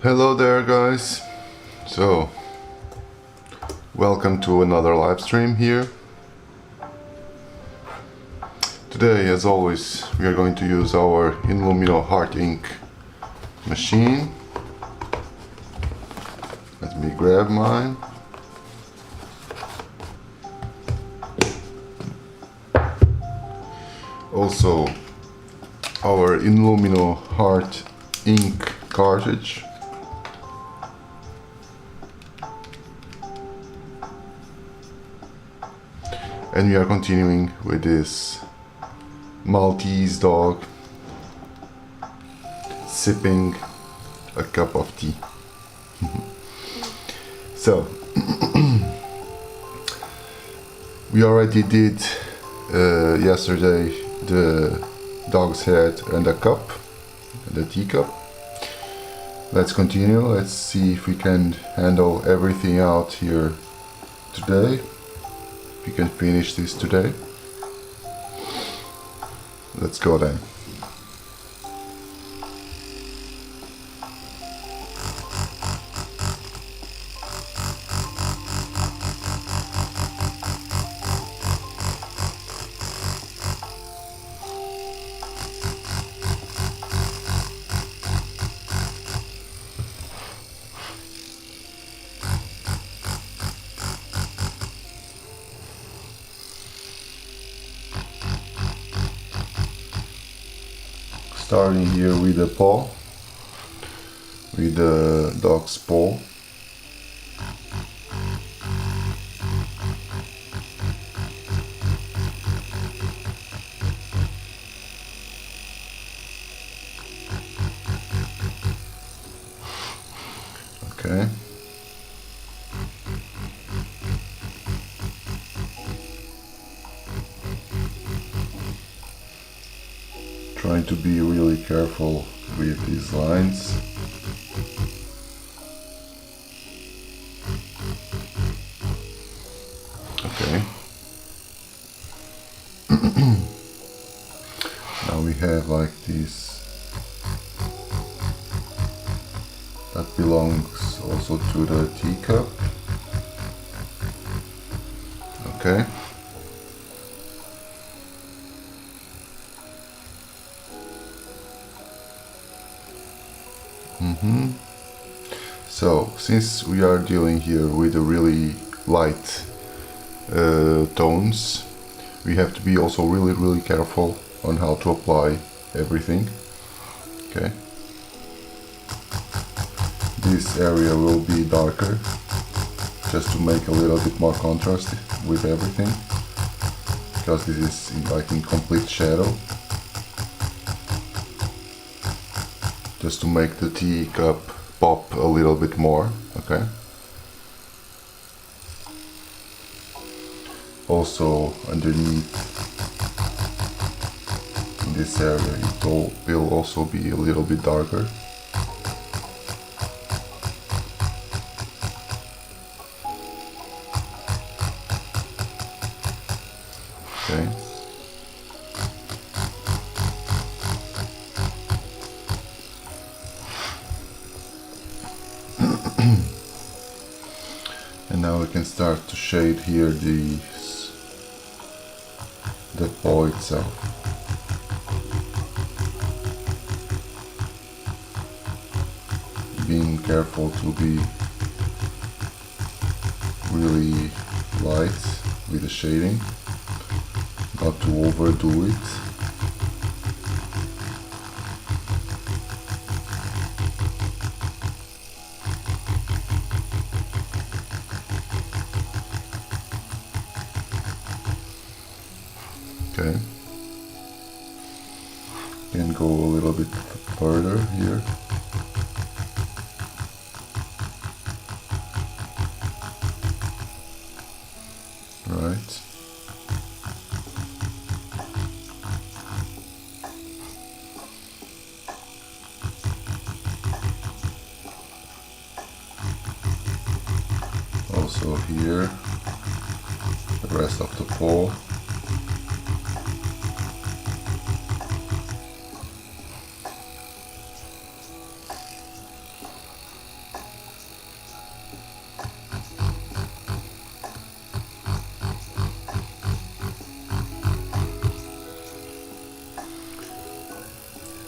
Hello there guys, so welcome to another live stream here. Today, as always, we are going to use our Illumino Heart Ink machine. Let me grab mine. Also our Illumino Heart Ink cartridge. And we are continuing with this Maltese dog sipping a cup of tea. So we already did yesterday the dog's head and the cup, the teacup. Let's continue. Let's see if we can handle everything out here today. If we can finish this today. Let's go then. Starting here with the paw, with the dog's paw. Okay. Trying to be really careful with these lines. Okay. Now we have like this. That belongs also to the teacup. Okay. So, since we are dealing here with the really light tones, we have to be also really careful on how to apply everything. Okay. This area will be darker, just to make a little bit more contrast with everything, because this is like in complete shadow. Just to make the teacup pop a little bit more, okay? Also underneath in this area it will also be a little bit darker. Okay. And now we can start to shade here the paw itself. Being careful to be really light with the shading, not to overdo it. Okay, can go a little bit further here. Right. Also here, the rest of the paw.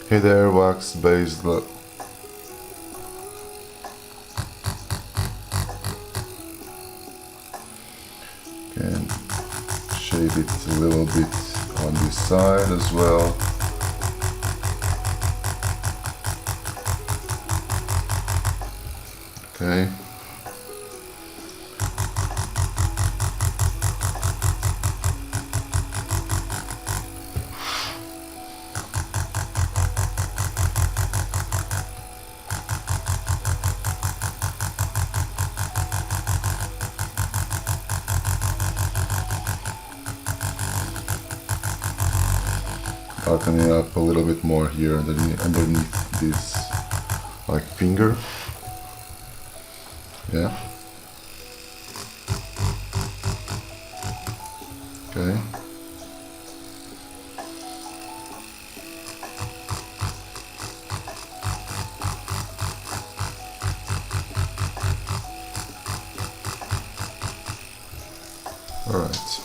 header wax based can shade it a little bit on this side as well. Okay. Darkening up a little bit more here underneath this like finger. Yeah. Okay. All right.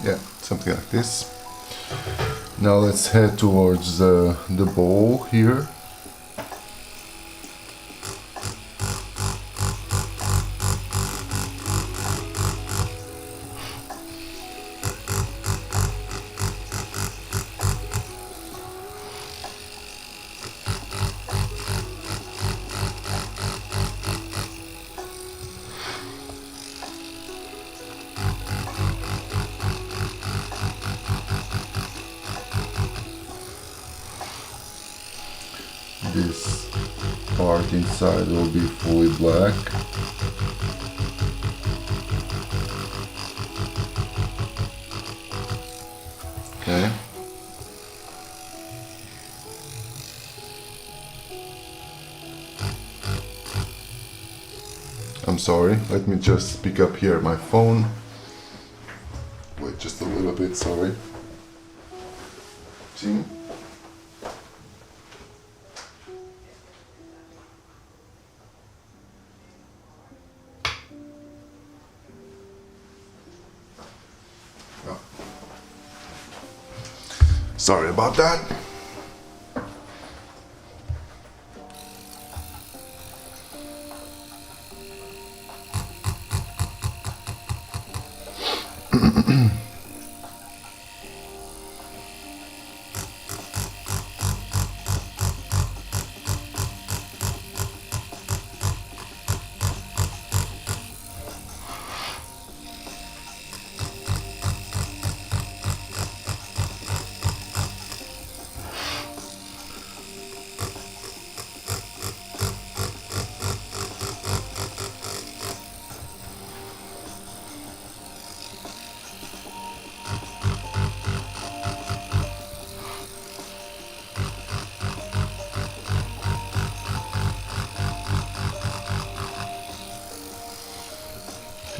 Yeah, something like this. Now let's head towards the bowl here. This part inside will be fully black. Okay. I'm sorry, let me just pick up here my phone. Wait just a little bit, sorry. See? Sorry about that.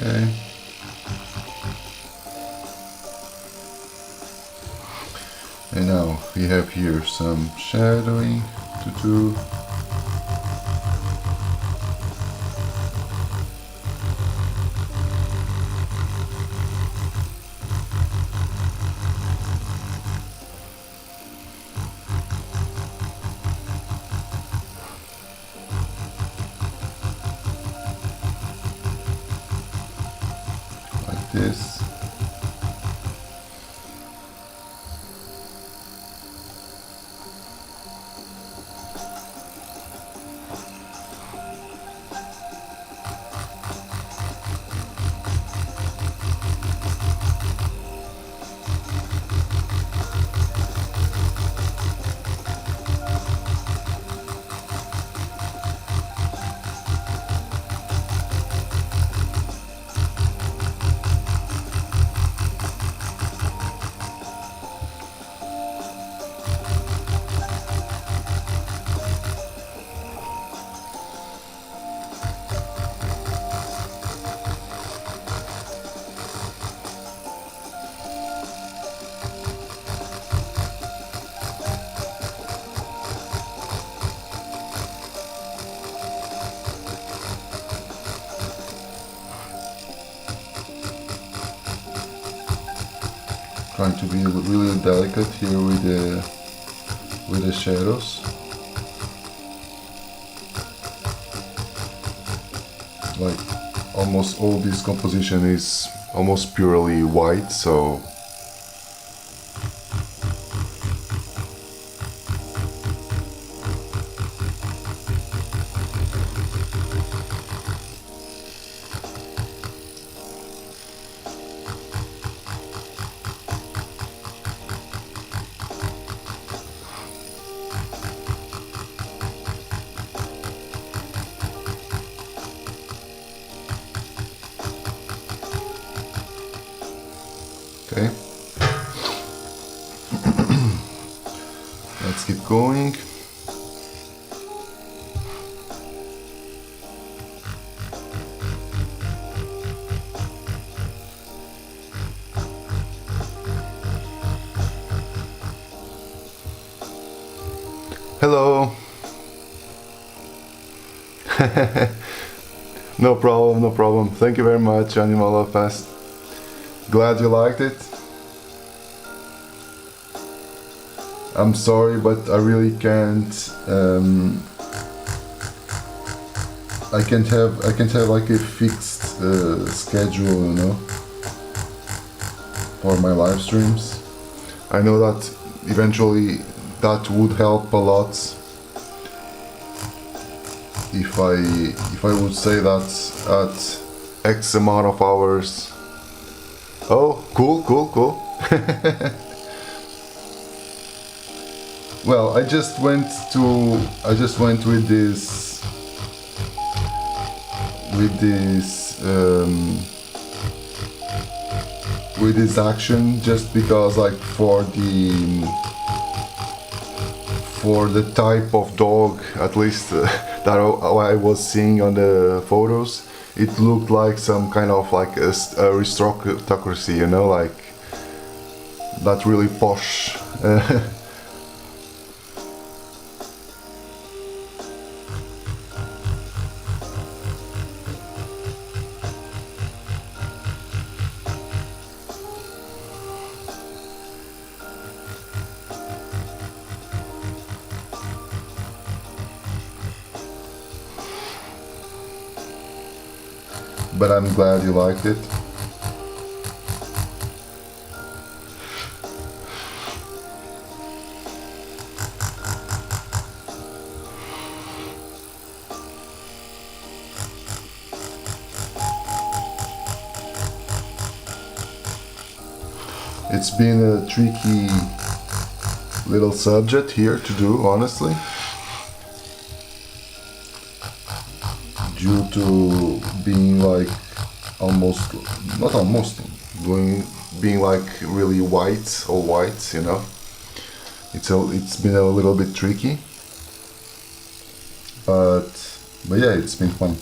Okay. And now we have here some shadowing to do. Like this. trying to be really delicate here with the shadows. Like almost all this composition is almost purely white, so okay. Let's keep going. Hello. No problem, no problem. Thank you very much, Animal Fest. Glad you liked it. I'm sorry, but I really can't. I can't have like a fixed schedule, you know, for my live streams. I know that eventually that would help a lot if I would say that at X amount of hours. Oh, cool. Well, I just went with this action just because, like, for the type of dog, at least that I was seeing on the photos, it looked like some kind of like a aristocracy, you know, like that really posh. But I'm glad you liked it. It's been a tricky little subject here to do, honestly, due to being like being like really white, all white, you know. It's been a little bit tricky, but yeah, it's been fun.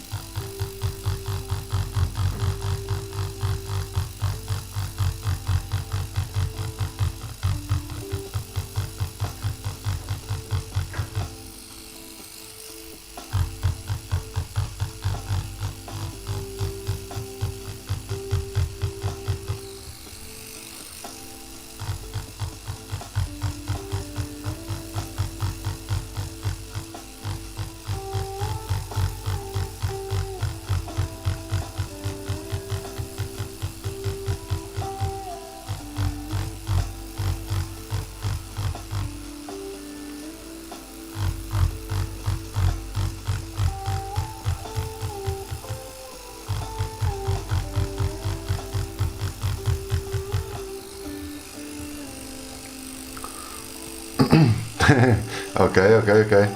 Okay.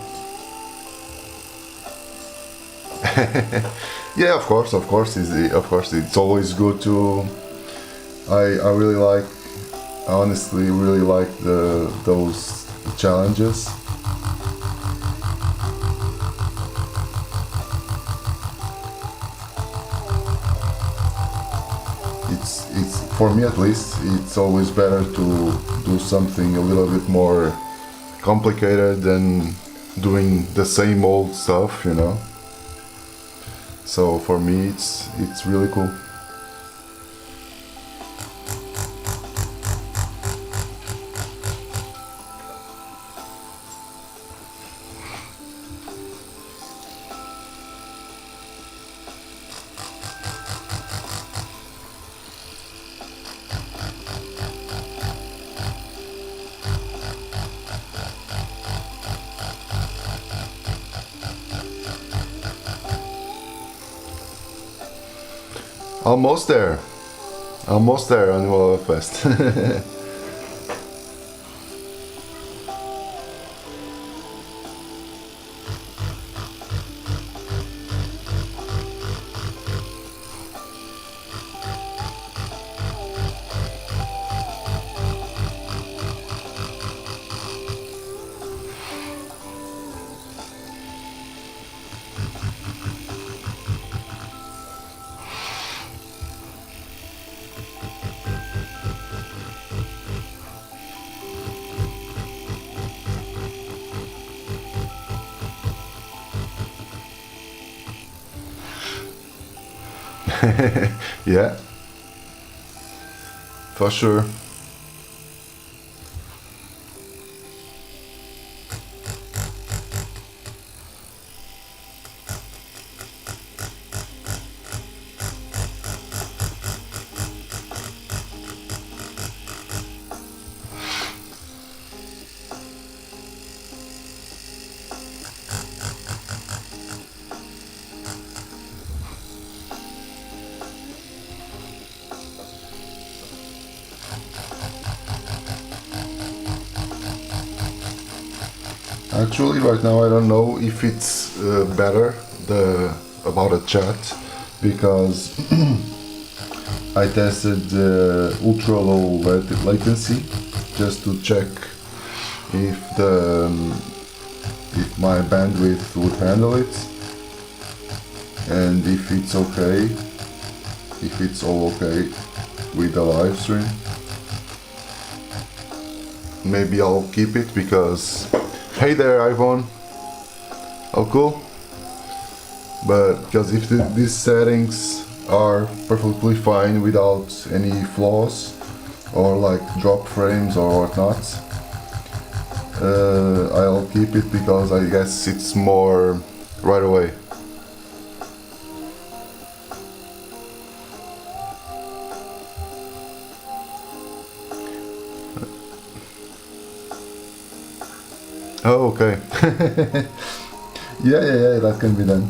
Yeah, of course, it's always good to. I honestly really like those challenges. It's for me at least. It's always better to do something a little bit more complicated than doing the same old stuff, you know. So for me, it's really cool. Almost there. Almost there on Animal Fest. Yeah, for sure. Actually, right now I don't know if it's better about a chat, because I tested ultra low latency just to check if if my bandwidth would handle it, and if it's okay, if it's all okay with the live stream. Maybe I'll keep it because, hey there, Ivan. Oh, cool. But because if these settings are perfectly fine without any flaws or like drop frames or whatnot, I'll keep it because I guess it's more right away. Oh, okay. Yeah, that can be done.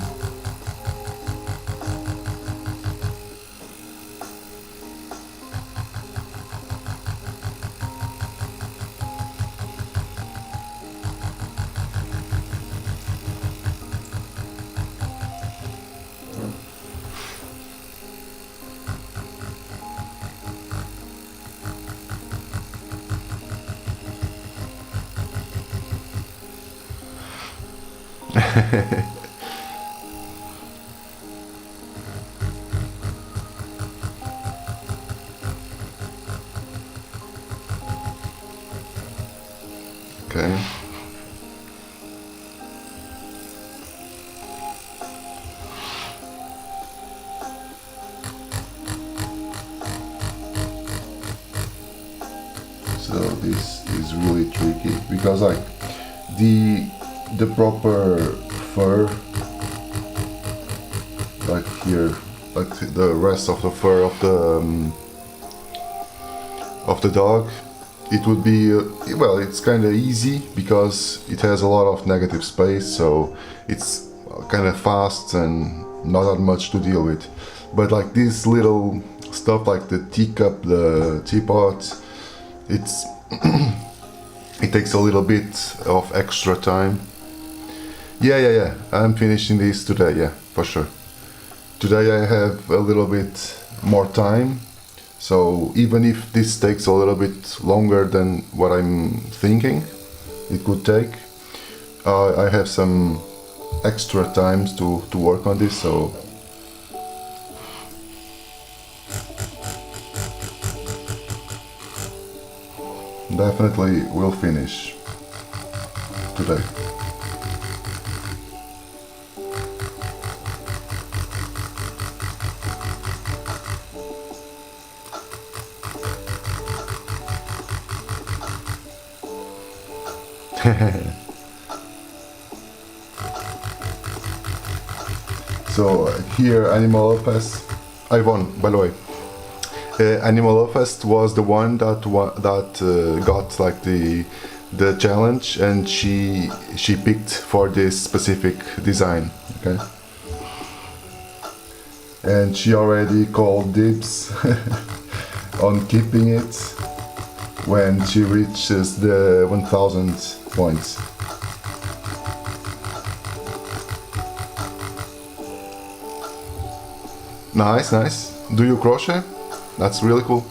Okay. So this is really tricky because like the proper fur, like here, like the rest of the fur of the dog, it would be well, it's kind of easy because it has a lot of negative space, so it's kind of fast and not that much to deal with. But like this little stuff like the teacup, the teapot, it's it takes a little bit of extra time. Yeah, I'm finishing this today, yeah, for sure. Today I have a little bit more time, so even if this takes a little bit longer than what I'm thinking it could take, I have some extra times to work on this, so definitely will finish today. So here Animal Fest, Ivan, by the way, Animal Fest was the one that got like the challenge, and she picked for this specific design. Okay, and she already called dibs on keeping it when she reaches the 1000 points. Nice, nice. Do you crochet? That's really cool.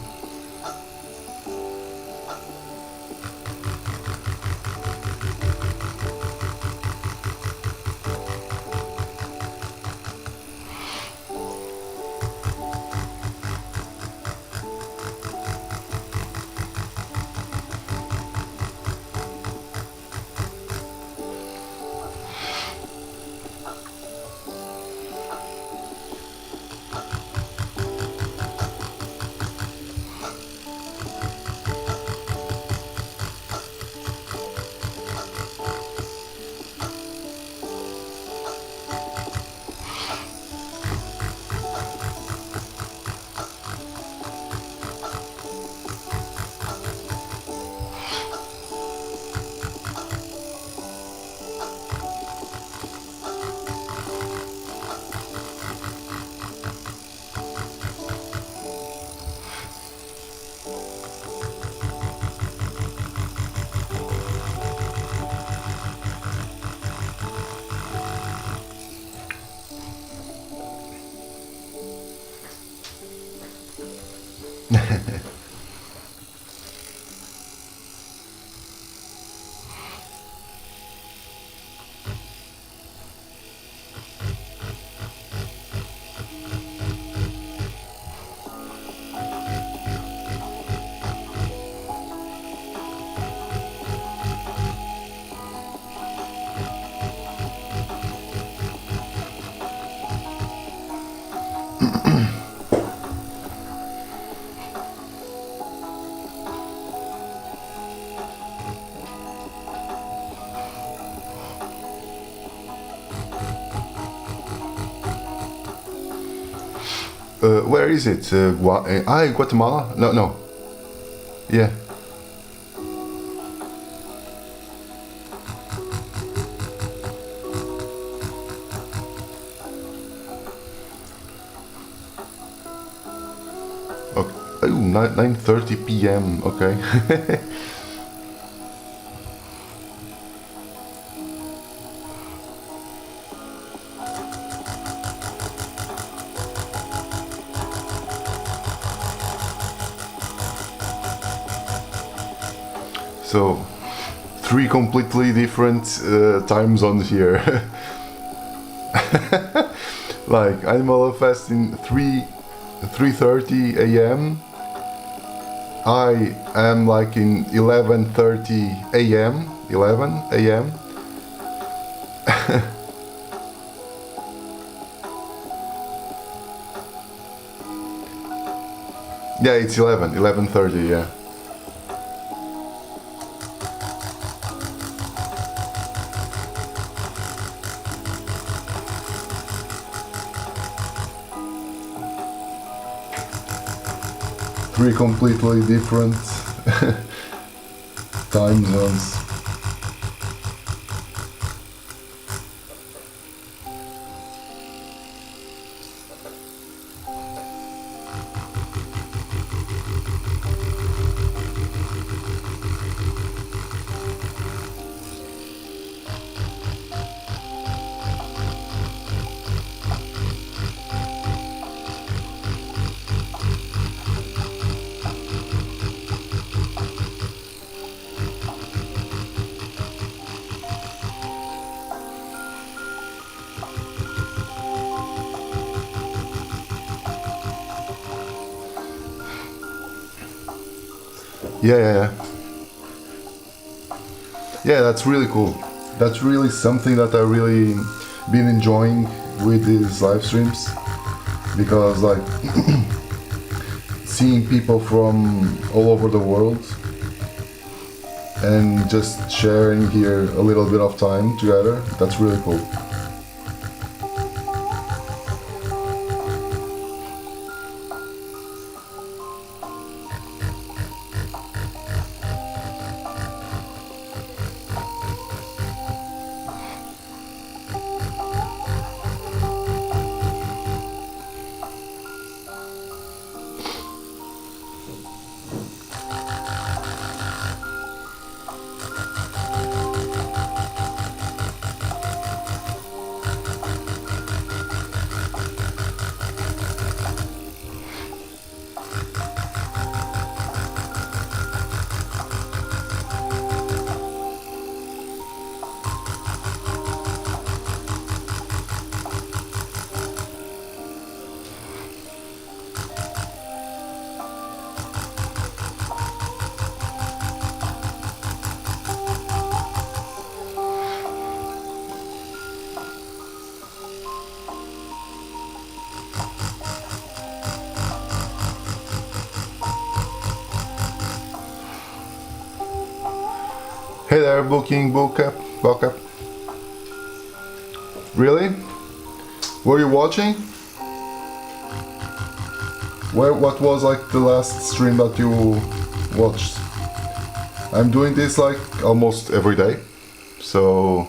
Where is it? Guatemala? No, no. Yeah. Okay. Oh, 9:30 p.m. Okay. So, 3 completely different time zones here. Like Animal Fest in 3:30 a.m. I am like in 11:30 a.m. 11 a.m. Yeah, it's 11:30. Yeah. Three completely different time zones. Yeah. Yeah, that's really cool. That's really something that I really been enjoying with these live streams, because like seeing people from all over the world and just sharing here a little bit of time together, that's really cool. Hey there, booking backup. Really? Were you watching? What was like the last stream that you watched? I'm doing this like almost every day, so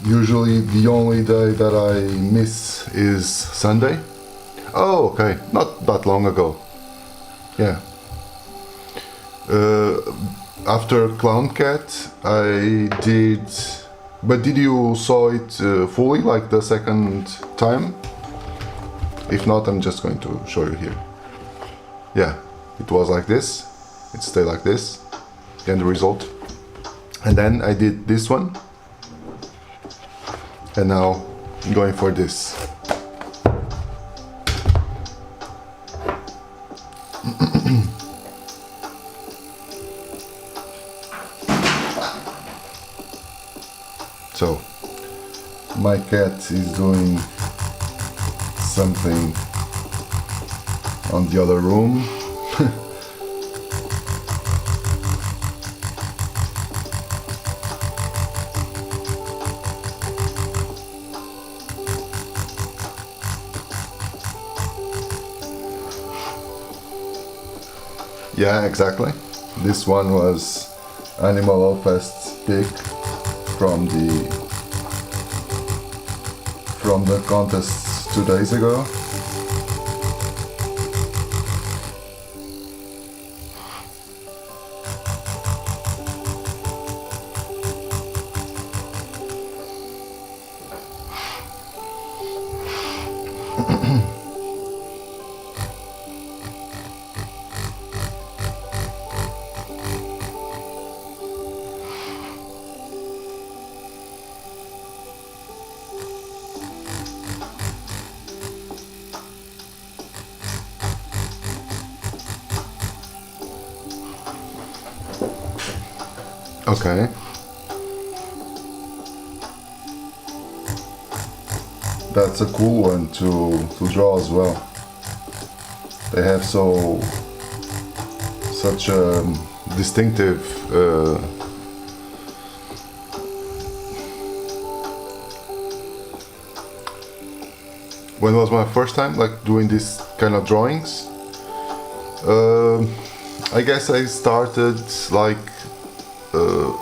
usually the only day that I miss is Sunday. Oh, okay, not that long ago. Yeah. After Clown Cat, I did. But did you saw it fully, like the second time? If not, I'm just going to show you here. Yeah, it was like this. It stayed like this. End result. And then I did this one. And now I'm going for this. So, my cat is doing something on the other room. Yeah, exactly. This one was Animal Fest pick from the contest 2 days ago. Okay. That's a cool one to draw as well. They have such a distinctive when was my first time like doing this kind of drawings? I guess I started like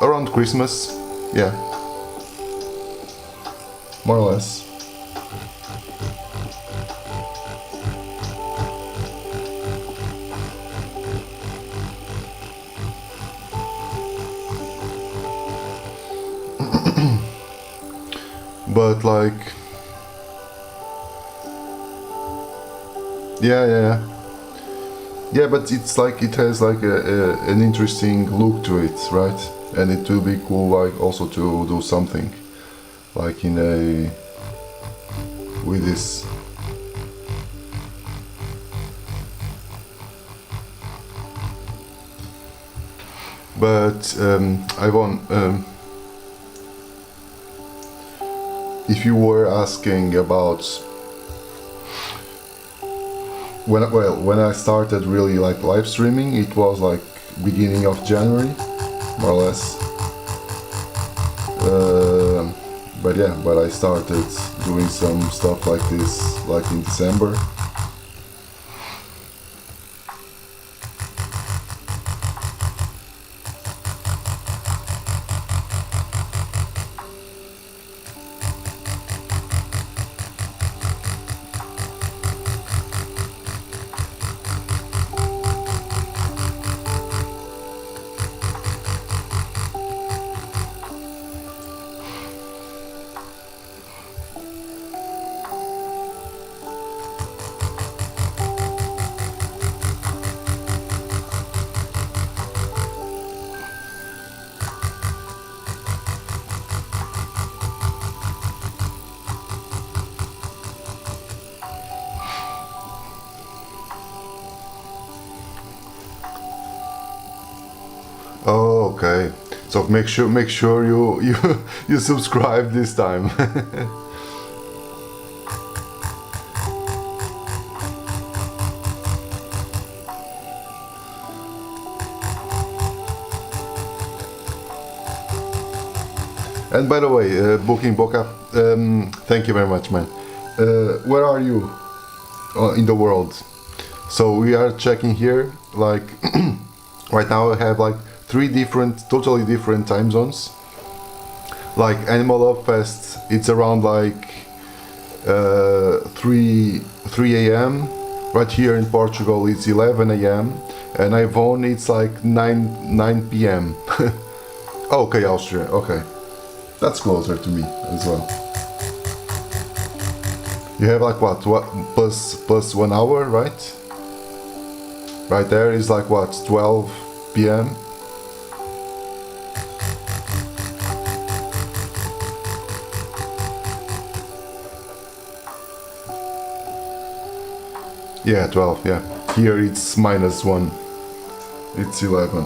around Christmas, yeah, more or less. But like, yeah, but it's like it has like an interesting look to it, right? And it will be cool, like also to do something like in a with this. But I want if you were asking about when I started really like live streaming, it was like beginning of January, more or less. But I started doing some stuff like this like in December. Oh, okay. So make sure you subscribe this time. And by the way, Booking Boca, thank you very much, man. Where are you in the world? So we are checking here, like right now I have like totally different time zones. Like Animal Love Fest, it's around like 3 a.m. Right here in Portugal it's 11 a.m. and Ivonne it's like 9 p.m. Okay, Austria, okay. That's closer to me as well. You have like what plus 1 hour, right? Right there is like what, 12 p.m. Yeah, 12, yeah. Here it's -1. It's 11.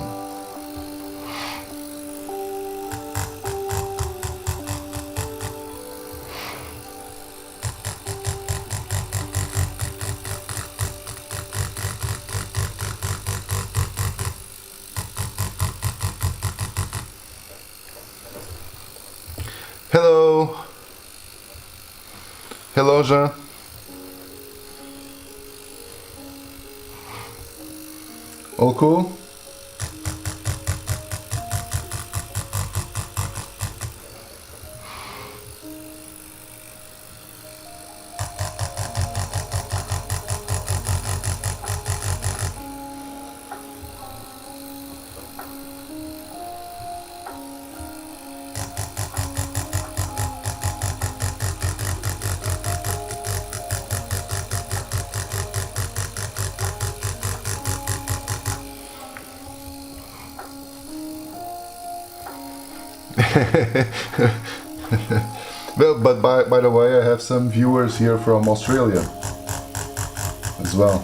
Hello! Hello, Jean. All cool? Well, but by the way, I have some viewers here from Australia as well.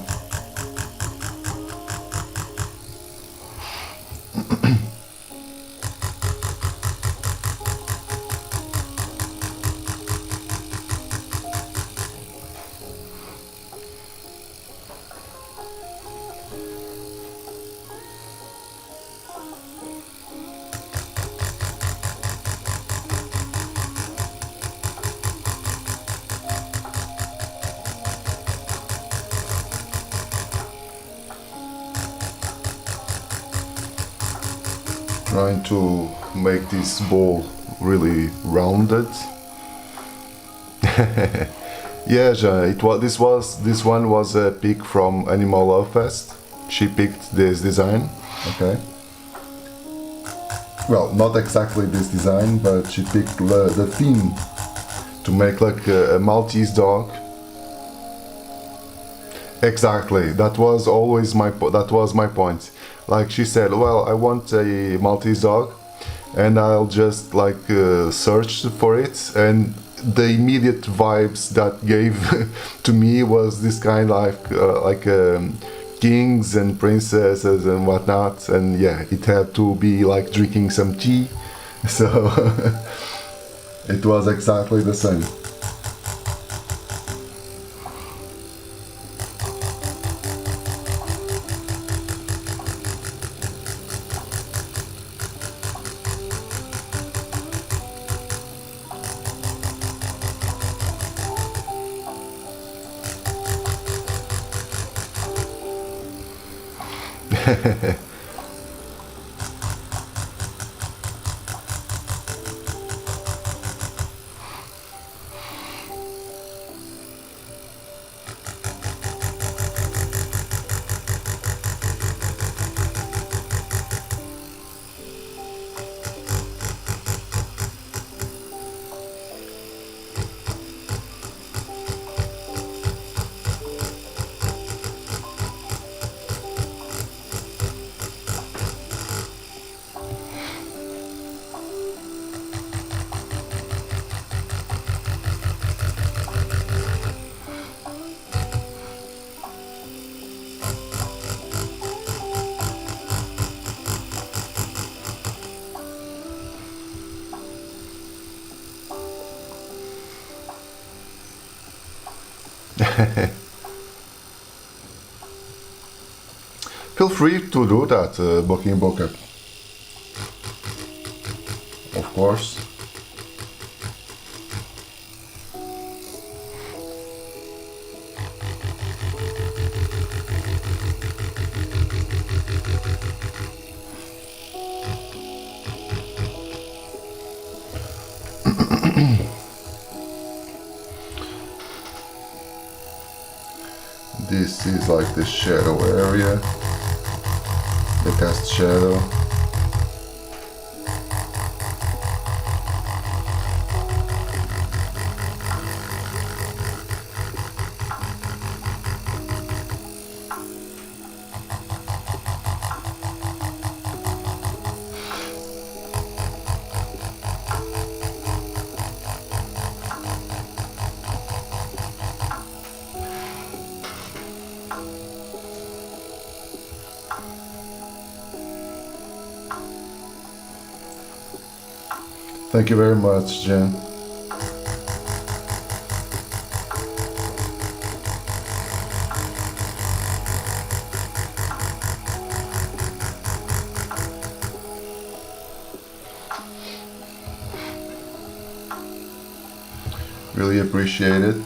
Trying to make this ball really rounded. Yeah, this one was a pick from Animal Love Fest. She picked this design. Okay. Well, not exactly this design, but she picked the theme to make like a Maltese dog. Exactly. That was always my point. Like she said, well, I want a Maltese dog, and I'll just like search for it, and the immediate vibes that gave to me was this kind of like kings and princesses and whatnot, and yeah, it had to be like drinking some tea, so it was exactly the same. Feel free to do that, Booking Booker. Of course. is like the shadow area, the test shadow. Thank you very much, Jen. Really appreciate it.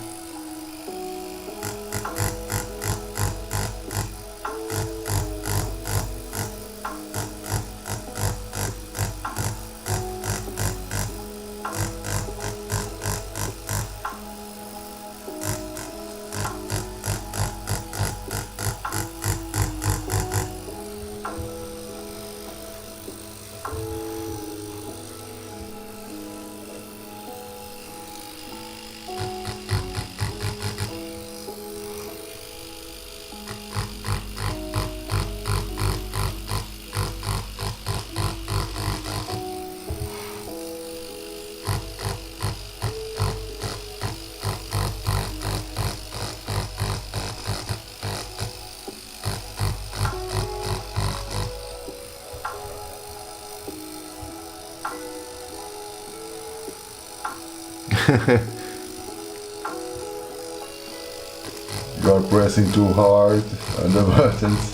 You're pressing too hard on the buttons.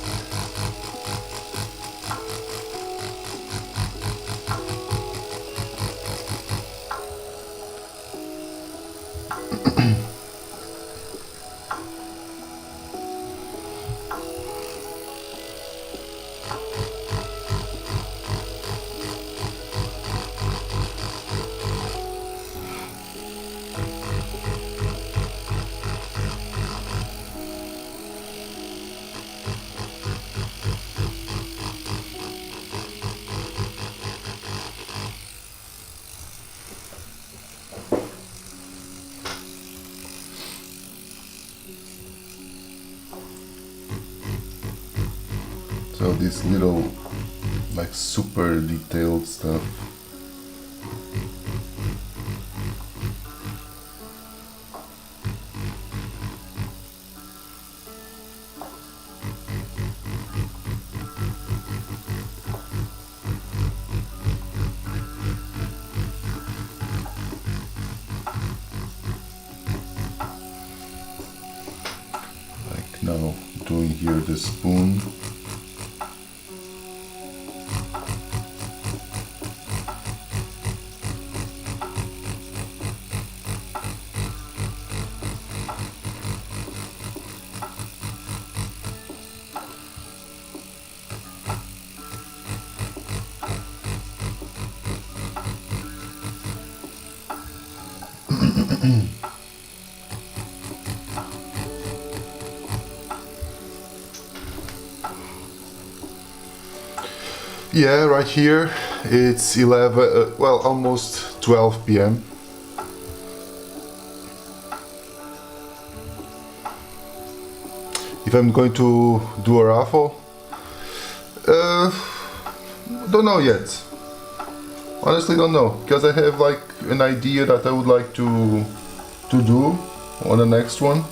So this little, like, super detailed stuff. Like now doing here the spoon. Yeah, right here it's 11, well, almost 12 p.m. If I'm going to do a raffle, don't know yet. Honestly, don't know, because I have like an idea that I would like to do on the next one.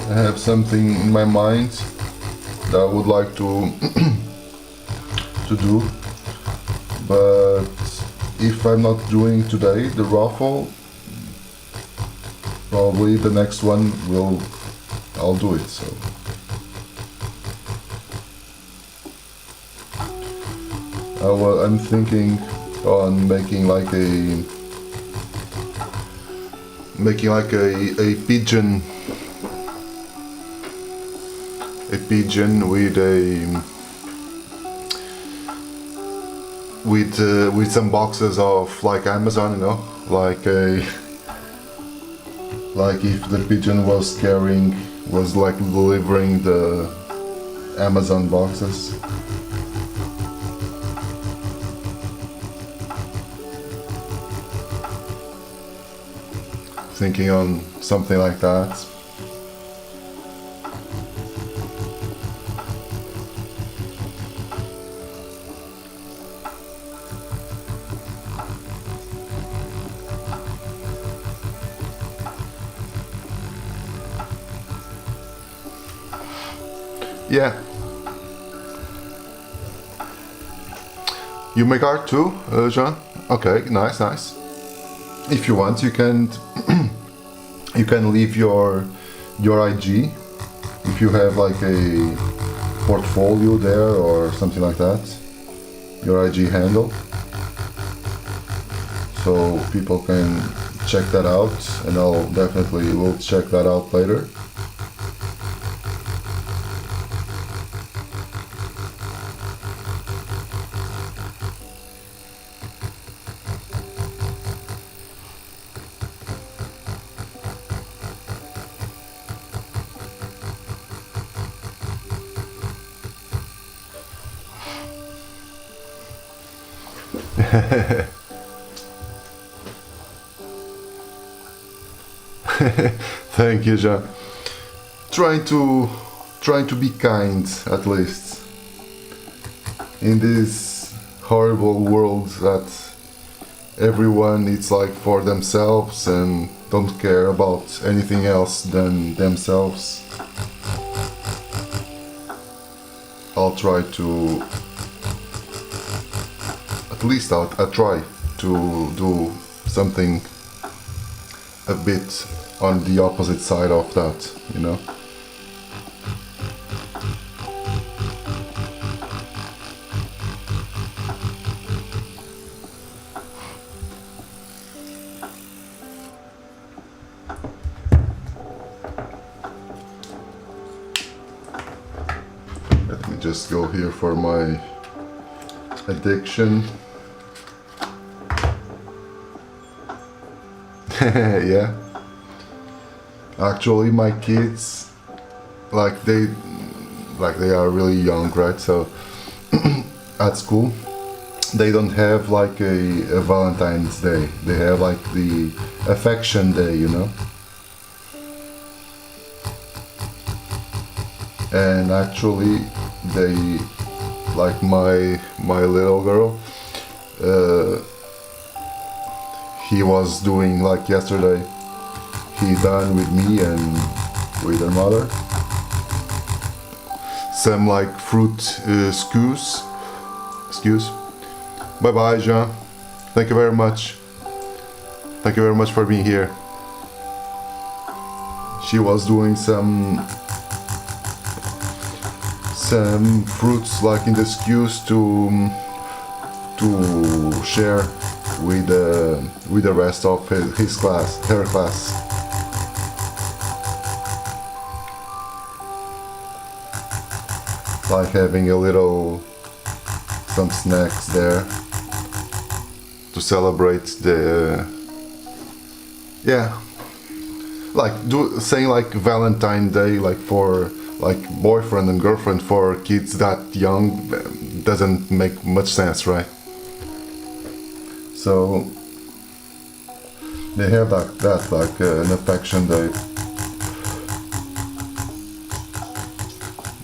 I have something in my mind that I would like to to do, but if I'm not doing today the raffle, probably the next one I'll do it. So I'm thinking on making like a pigeon. A pigeon with with some boxes of like Amazon, you know, like if the pigeon was like delivering the Amazon boxes. Thinking on something like that. Yeah. You make art too, Jean? Okay, nice, nice. If you want, you can you can leave your IG if you have like a portfolio there or something like that. Your IG handle, so people can check that out, and I'll definitely will check that out later. Thank you, Jean. Trying to be kind, at least, in this horrible world that everyone is like for themselves and don't care about anything else than themselves. I'll try to, at least I'll try to do something a bit on the opposite side of that, you know. Let me just go here for my addiction. Yeah. Actually, my kids, like they are really young, right? So at school, they don't have like a Valentine's Day. They have like the Affection Day, you know. And actually, they, like my little girl, he was doing like yesterday. He done with me and with her mother some like fruit skews. Bye bye, Jean. Thank you very much. Thank you very much for being here. She was doing some fruits like in the skews to share with the rest of his class, her class. Like having a little some snacks there to celebrate the like saying like Valentine Day, like for like boyfriend and girlfriend for kids that young doesn't make much sense, right? So they have that like an Affection Day.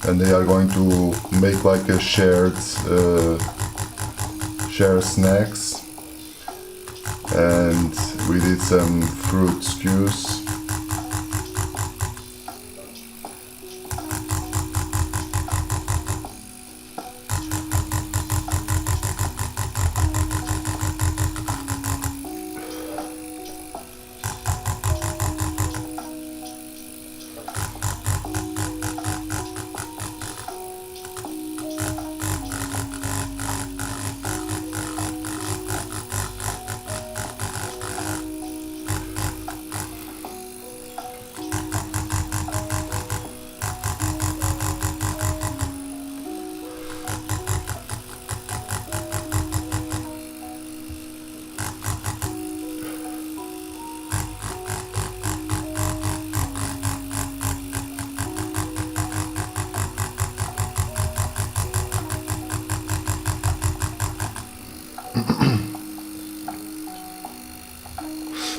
And they are going to make like a shared snacks, and we did some fruit skews.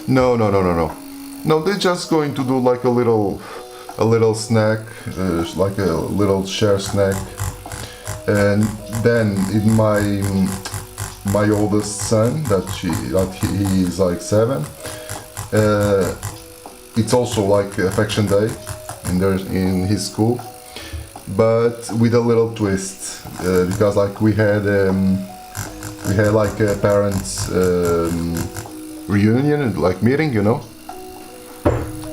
No, no, no, no, no. No, they're just going to do like a little snack, like a little share snack. And then in my oldest son, that he is like 7, it's also like affection day in his school, but with a little twist, because like we had like a parents reunion, like meeting, you know.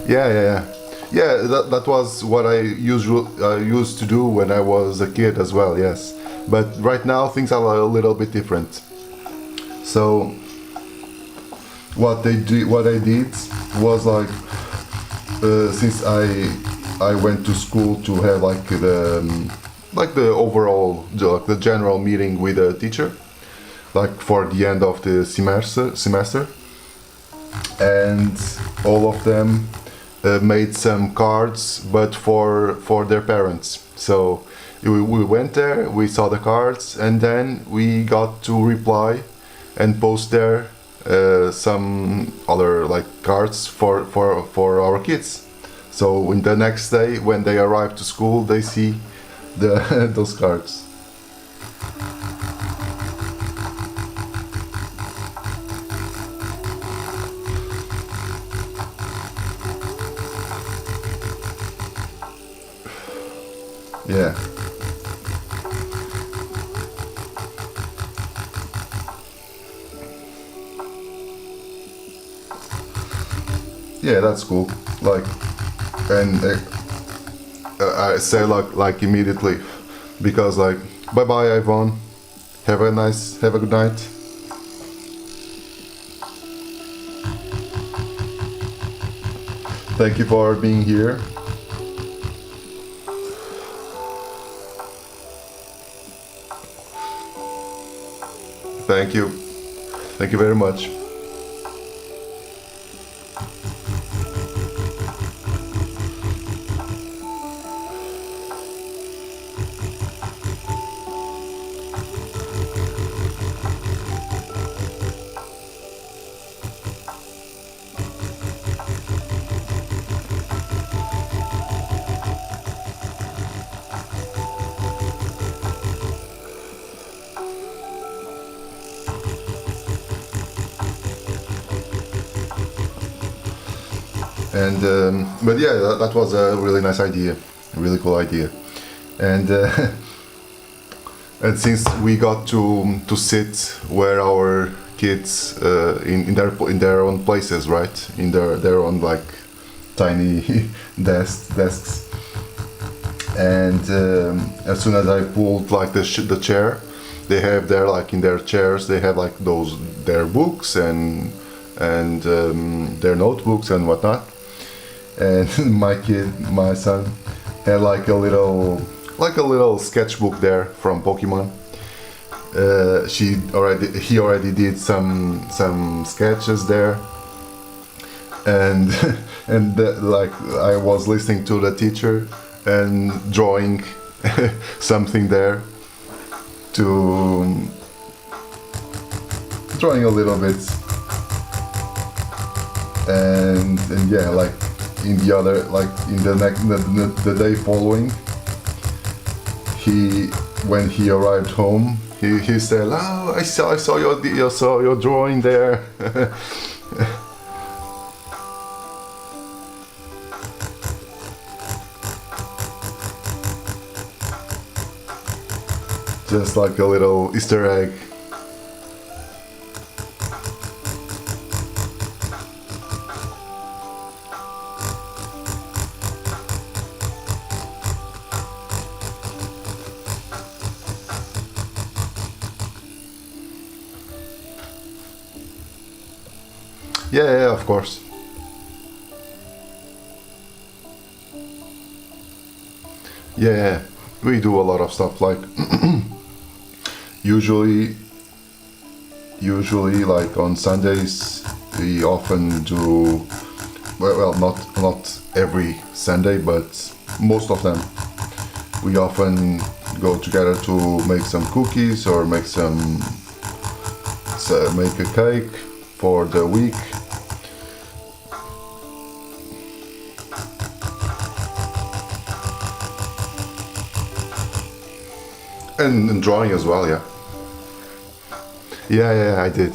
Yeah. That was what I used to do when I was a kid as well. Yes, but right now things are a little bit different. So what I did was like, since I went to school to have like the overall the general meeting with a teacher, like for the end of the semester, and all of them made some cards, but for their parents. So we went there, we saw the cards, and then we got to reply and post there some other like cards for our kids. So in the next day, when they arrive to school, they see those cards. Yeah. Yeah, that's cool. Like, and I say like immediately, because like, bye bye Yvonne, have a good night. Thank you for being here. Thank you. Thank you very much. And but yeah, that was a really nice idea, a really cool idea. And and since we got to sit where our kids in their own places, right, in their own like tiny desks, and as soon as I pulled like the chair, they have their like in their chairs they have like their books and their notebooks and whatnot. And my son, had like a little sketchbook there from Pokemon. He already did some sketches there, and like I was listening to the teacher and drawing something there, to drawing a little bit, and yeah, like in the other, like in the day following, when he arrived home, he said, "Oh, I saw your drawing there." Just like a little Easter egg. Yeah, of course. Yeah, we do a lot of stuff like usually like on Sundays we often do, well, not every Sunday, but most of them we often go together to make some cookies or make a cake for the week. And drawing as well, yeah. Yeah, I did.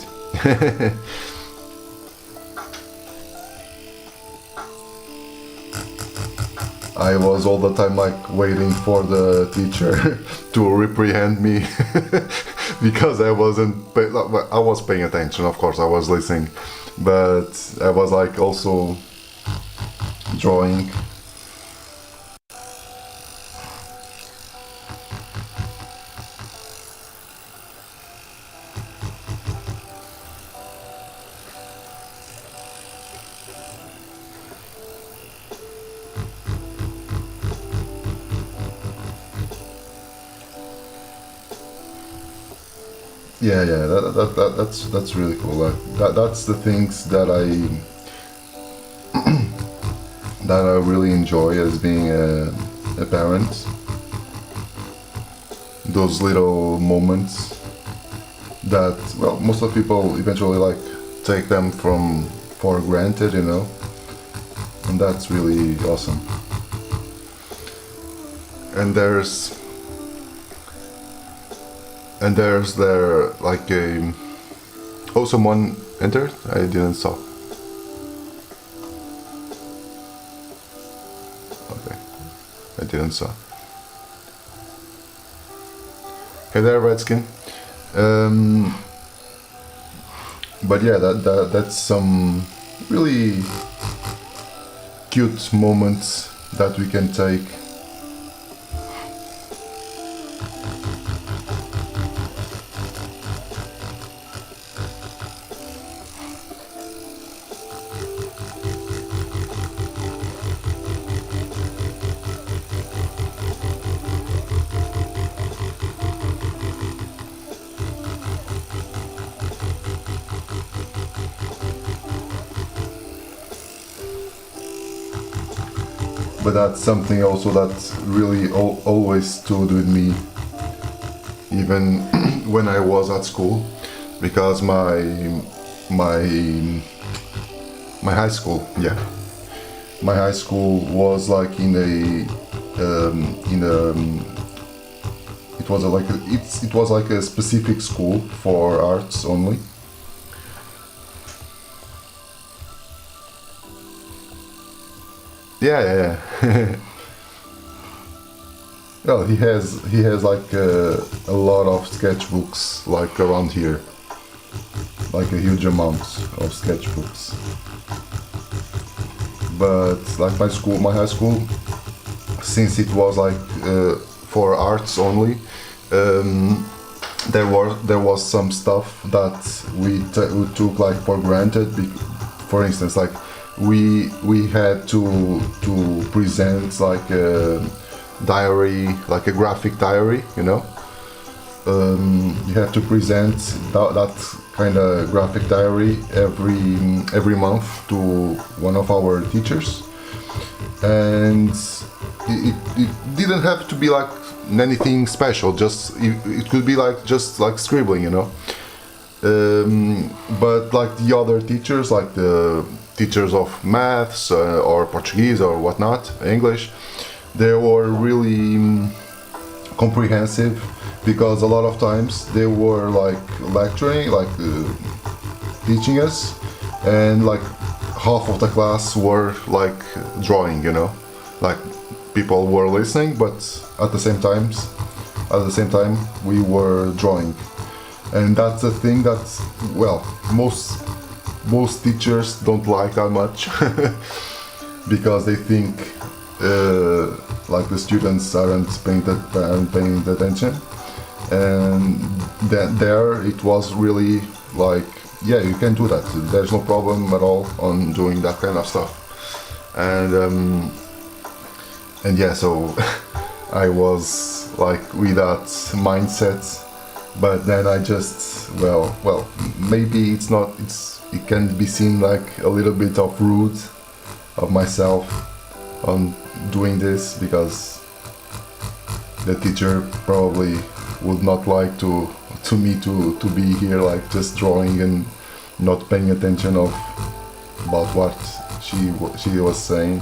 I was all the time like waiting for the teacher to reprehend me because I was paying attention, of course I was listening, but I was like also drawing. Yeah, that's really cool. That's the things that I really enjoy as being a parent. Those little moments that, well, most of the people eventually like take them for granted, you know, and that's really awesome. And there's there like a... Oh, someone entered? I didn't saw. Okay, I didn't saw. Hey there, Redskin. But yeah, that's some really cute moments that we can take. But that's something also that really always stood with me, even when I was at school, because my high school, yeah, my high school was like it was like a specific school for arts only. Yeah. Well, he has like a lot of sketchbooks like around here, like a huge amount of sketchbooks. But like my high school, since it was like for arts only, there was some stuff that we took like for granted. For instance, like we had to present like a diary, like a graphic diary, you know. You have to present that kind of graphic diary every month to one of our teachers, and it didn't have to be like anything special. Just it could be like just like scribbling, you know. But like the other teachers, like the teachers of maths or Portuguese or whatnot, English, they were really comprehensive, because a lot of times they were like lecturing, like teaching us, and like half of the class were like drawing, you know, like people were listening, but at the same time we were drawing. And that's a thing that, well, most teachers don't like that much because they think like the students aren't paying attention. And there it was really like, yeah, you can do that. There's no problem at all on doing that kind of stuff. And yeah, so I was like with that mindset. But then I just, well, maybe it can be seen like a little bit of rude of myself on doing this, because the teacher probably would not like to me to be here like just drawing and not paying attention about what she was saying.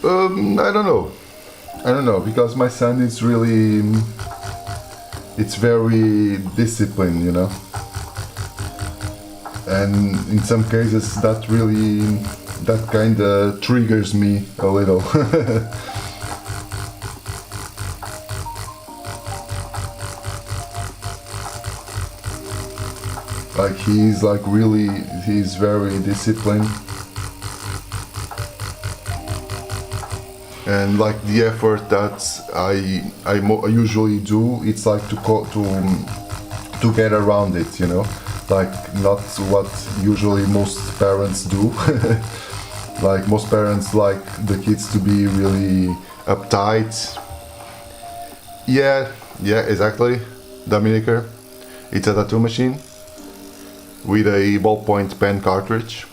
I don't know. I don't know, because my son is really, it's very disciplined, you know. And in some cases that really, that kind of triggers me a little. Like he's like really, he's very disciplined. And like the effort that I usually do, it's like to get around it, you know, like not what usually most parents do. Like most parents like the kids to be really uptight. Yeah, exactly, Dominicer. It's a tattoo machine with a ballpoint pen cartridge.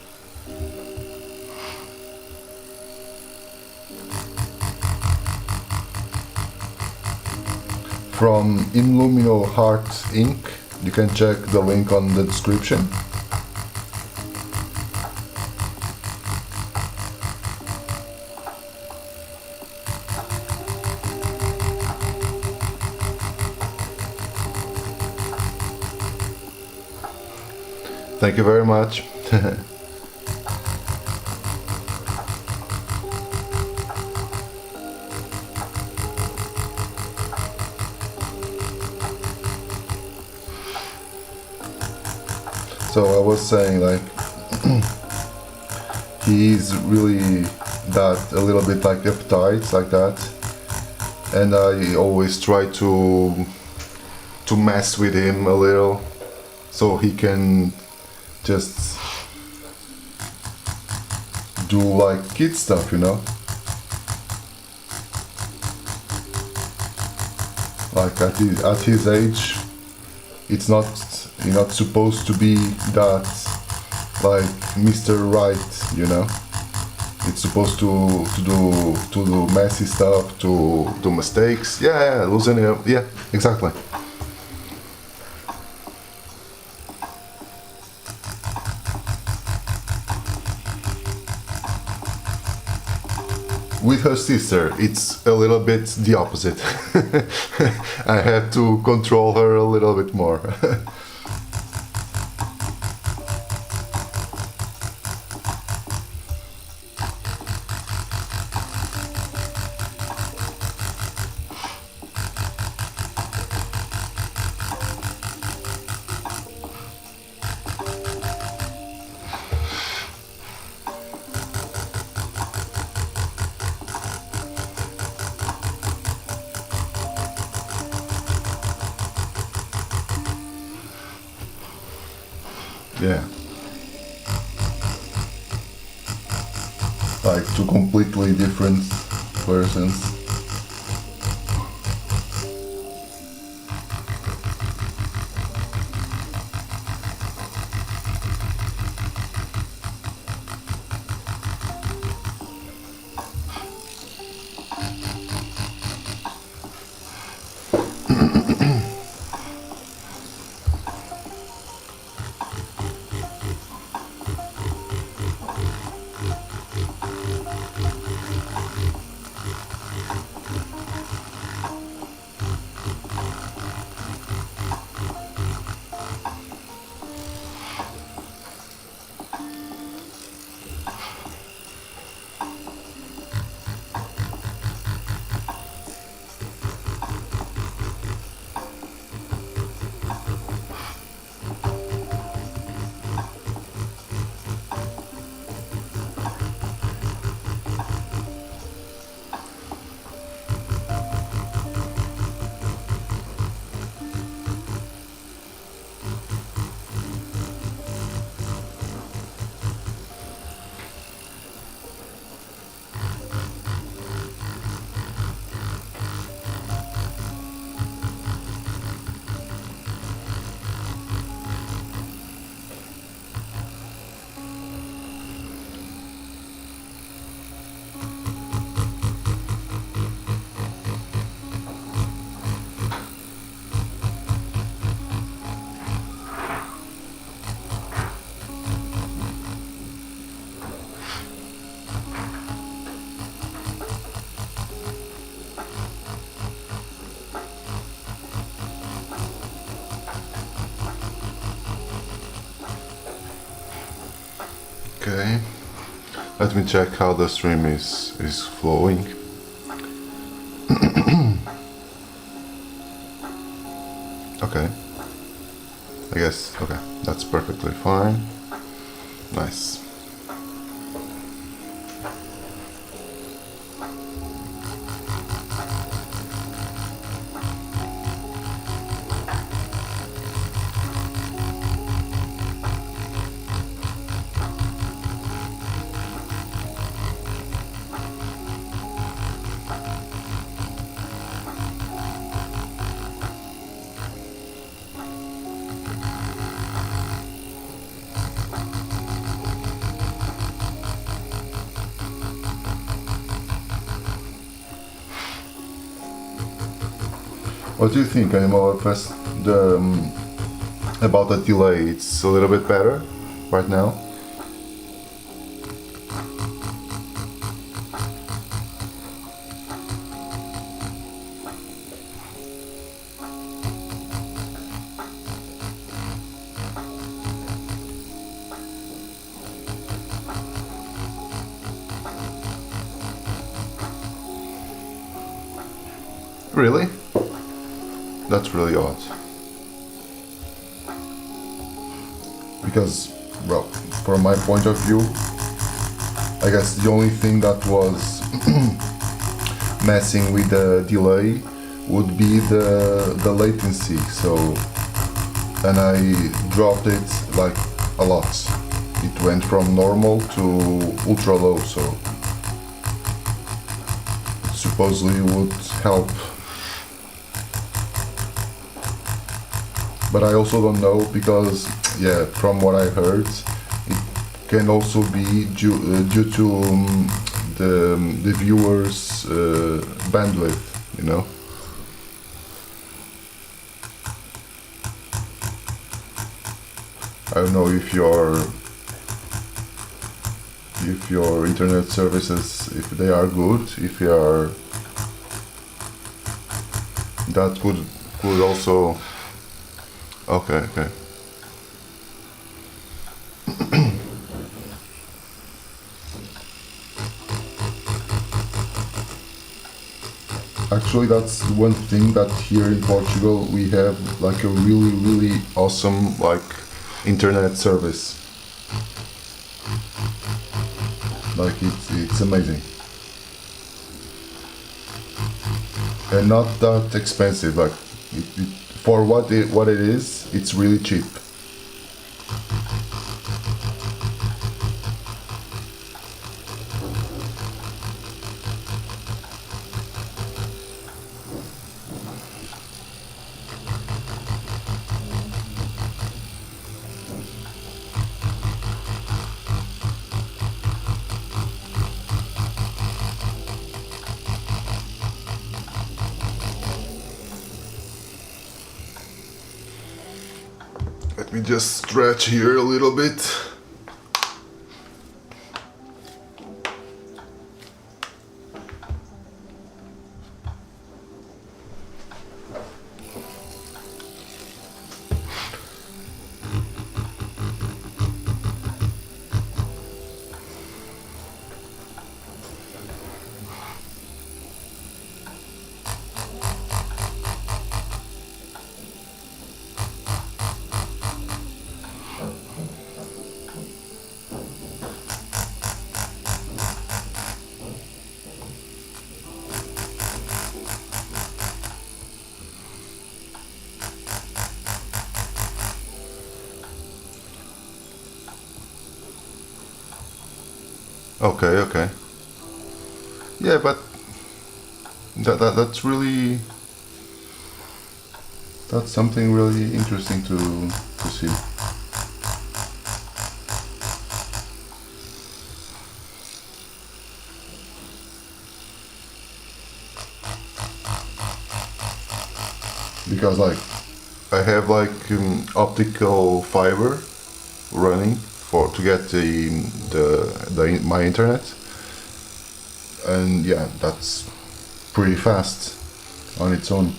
From Illumino Heart Ink. You can check the link on the description. Thank you very much. So I was saying, like, he's really that, a little bit like uptight, like that, and I always try to mess with him a little, so he can just do like kid stuff, you know. Like at his age, it's not, you're not supposed to be that like Mr. Right, you know. It's supposed to do messy stuff, to do mistakes. Yeah, losing it. Yeah, exactly. With her sister, it's a little bit the opposite. I have to control her a little bit more. Yeah. Like two completely different persons. Okay, let me check how the stream is flowing. Okay, I guess, okay, that's perfectly fine. Nice. What do you think, Animal Fest, about the delay? It's a little bit better right now. Really? That's really odd. Because, well, from my point of view, I guess the only thing that was messing with the delay would be the latency. So, and I dropped it like a lot. It went from normal to ultra low, so it supposedly would help. But I also don't know because, yeah, from what I heard, it can also be due to the viewers' bandwidth, you know. I don't know if your internet services, if they are good, if they are, that could also. Okay. Actually, that's one thing that here in Portugal we have like a really awesome like internet service. Like it's amazing. And not that expensive, like for what it is, it's really cheap. Let me just stretch here a little bit. Okay. Yeah, but that's really, that's something really interesting to see. Because like I have like optical fiber running to get my internet, and yeah, that's pretty fast on its own.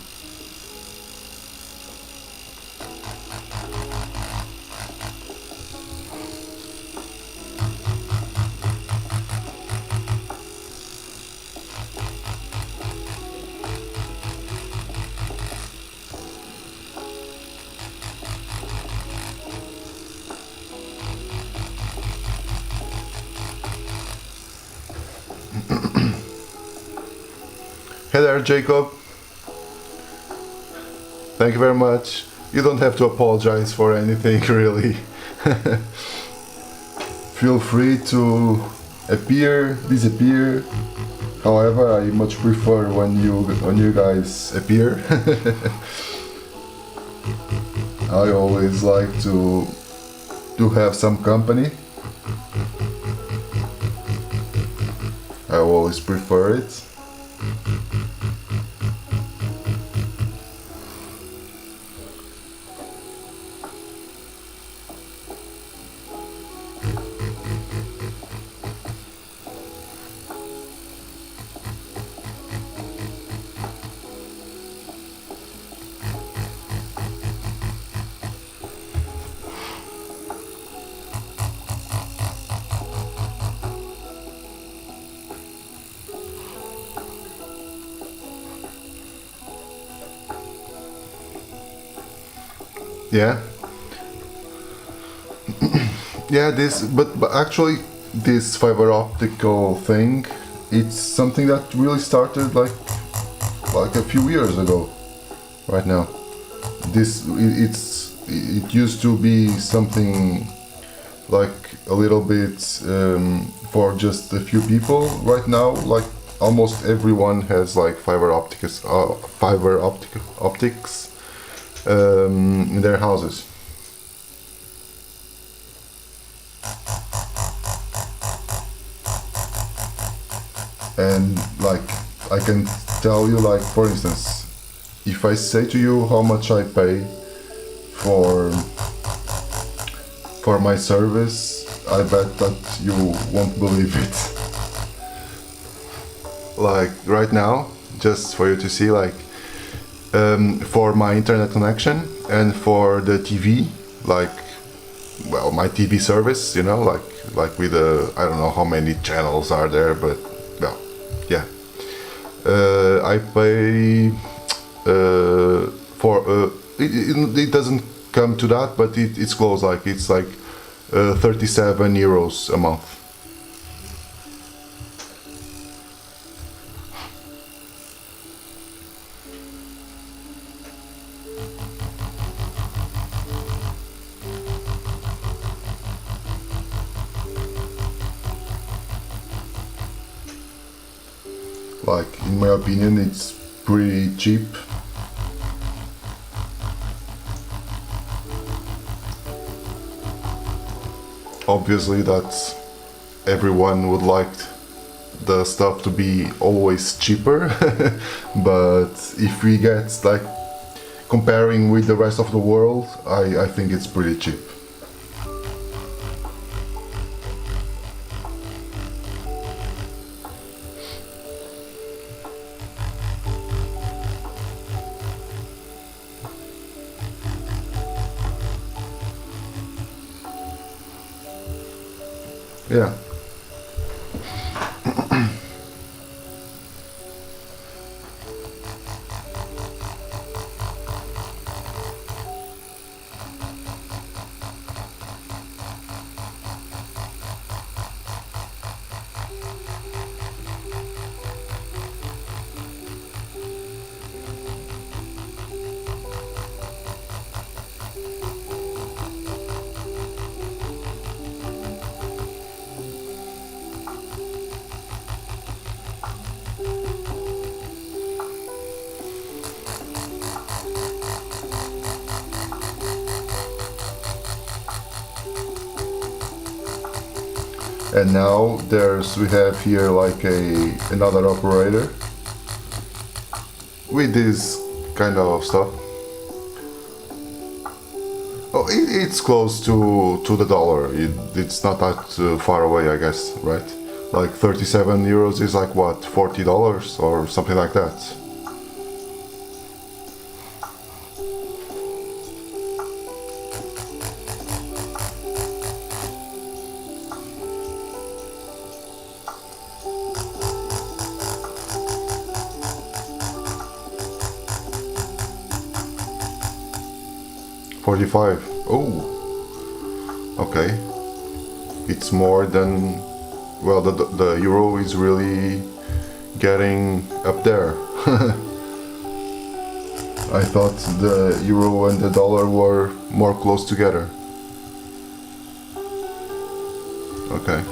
there, Jacob. Thank you very much. You don't have to apologize for anything, really. Feel free to appear, disappear. However, I much prefer when you guys appear. I always like to have some company. I always prefer it. Yeah. Yeah, but actually this fiber optical thing, it's something that really started like a few years ago. Right now, it used to be something like a little bit for just a few people. Right now, like almost everyone has like fiber optics in their houses. And like I can tell you, like for instance, if I say to you how much I pay for my service, I bet that you won't believe it. Like right now, just for you to see, like for my internet connection and for the TV, like, well, my TV service, you know, like with I don't know how many channels are there, but well, yeah, I pay for it doesn't come to that, but it's close, like it's like 37 euros a month. Like, in my opinion, it's pretty cheap. Obviously, that everyone would like the stuff to be always cheaper, but if we get like comparing with the rest of the world, I think it's pretty cheap. Yeah. And now we have here like another operator with this kind of stuff. Oh, it's close to the dollar. It's not that far away, I guess, right? Like 37 euros is like what, $40 or something like that. $45. Oh, okay. It's more than, well, the euro is really getting up there. I thought the euro and the dollar were more close together. Okay.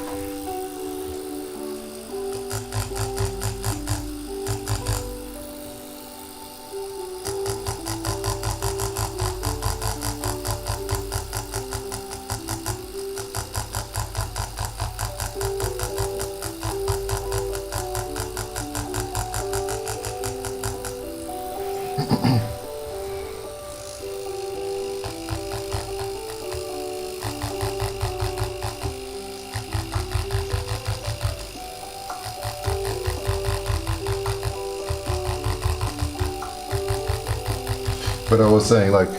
But I was saying, like,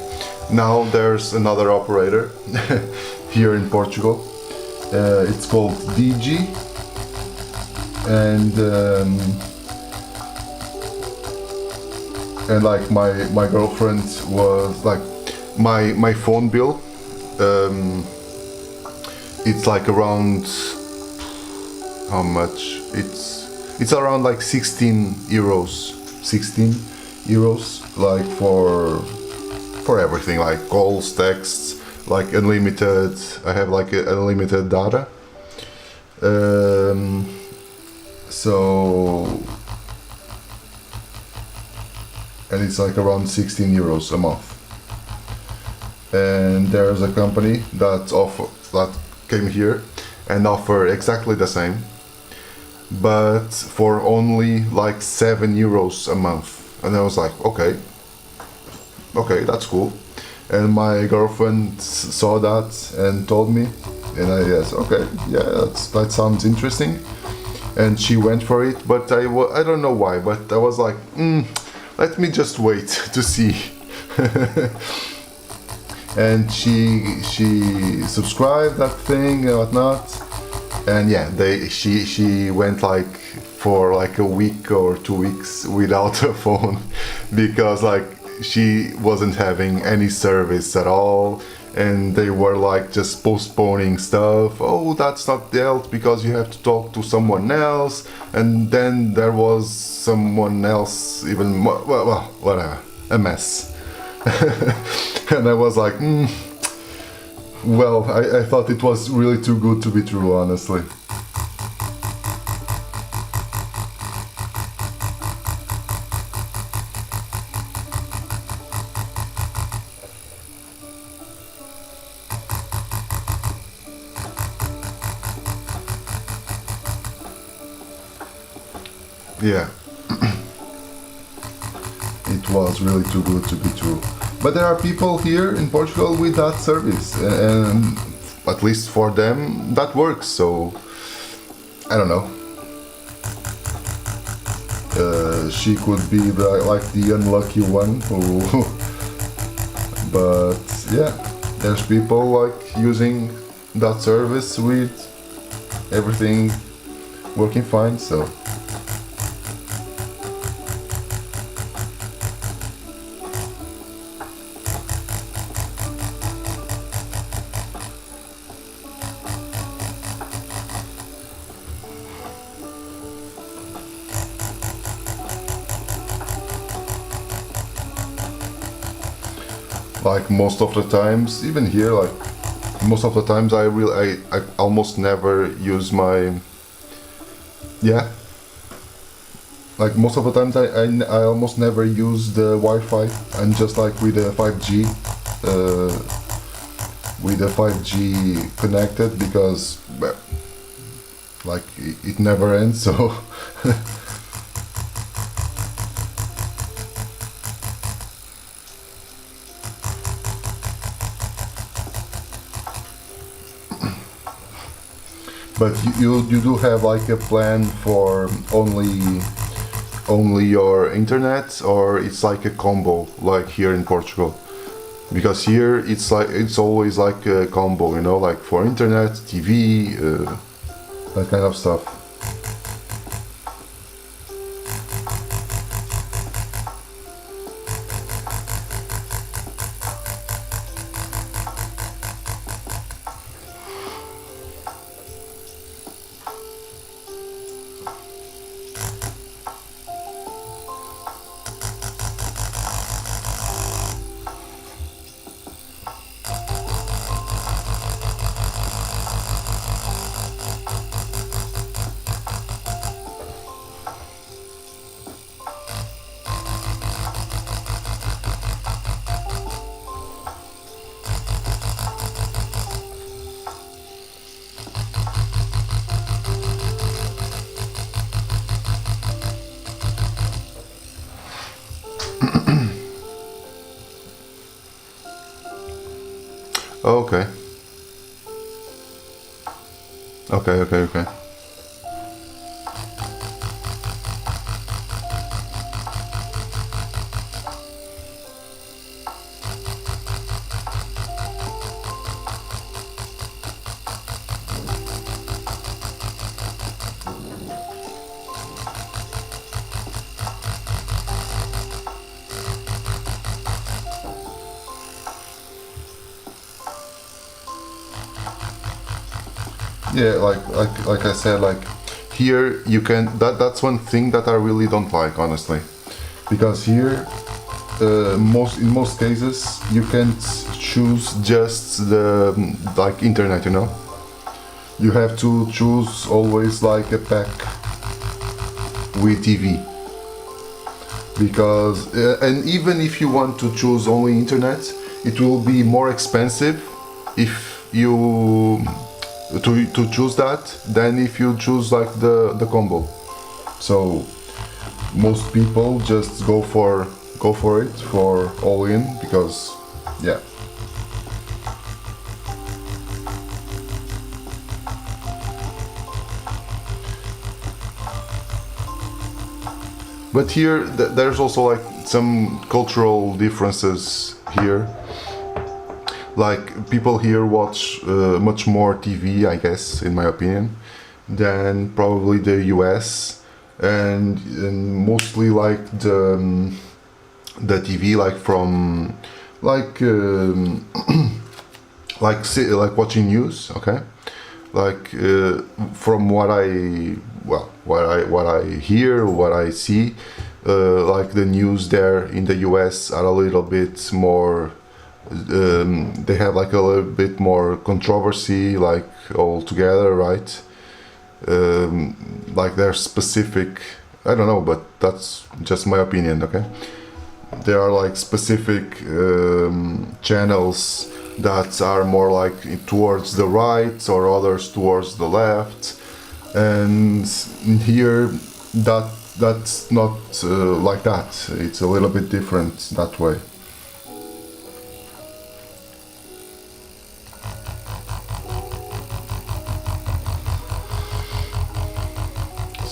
now there's another operator here in Portugal. It's called DG, and like my girlfriend was like, my phone bill. It's like around, how much? It's around like 16 euros. 16 euros, like for everything, like calls, texts, like unlimited. I have like unlimited data. So, and it's like around 16 euros a month. And there's a company that came here and offer exactly the same, but for only like 7 euros a month. And I was like, okay, that's cool. And my girlfriend saw that and told me, and I guess, okay, yeah, that sounds interesting. And she went for it, but I don't know why, but I was like, let me just wait to see. And she subscribed that thing and whatnot, and yeah, she went like for like a week or 2 weeks without a phone, because like she wasn't having any service at all, and they were like just postponing stuff. Oh, that's not dealt because you have to talk to someone else, and then there was someone else even more, well, whatever, a mess. And I was like, well, I thought it was really too good to be true, honestly. Yeah. It was really too good to be true. But there are people here in Portugal with that service, and at least for them that works, so I don't know. She could be like the unlucky one who but yeah, there's people like using that service with everything working fine, so like most of the times, even here, like most of the times I almost never use my, yeah, like most of the times I almost never use the Wi-Fi. I'm just like with the 5G connected, because well, like it never ends, so but you do have like a plan for only your internet, or it's like a combo like here in Portugal? Because here it's always like a combo, you know, like for internet, TV, that kind of stuff. Oh, okay. Okay, okay, okay. Yeah, like I said, like here you can. That's one thing that I really don't like, honestly, because here, in most cases, you can't choose just the like internet. You know, you have to choose always like a pack with TV, because and even if you want to choose only internet, it will be more expensive if you to choose that than if you choose like the combo. So most people just go for it for all in, because yeah. But here there's also like some cultural differences here. Like people here watch much more TV, I guess, in my opinion, than probably the US, and mostly like the TV like from like like watching news, okay, like from what I what I hear, what I see, like the news there in the US are a little bit more. They have like a little bit more controversy, like all together, right? Like they're specific. I don't know, but that's just my opinion, okay? There are like specific channels that are more like towards the right, or others towards the left, and here that's not like that. It's a little bit different that way.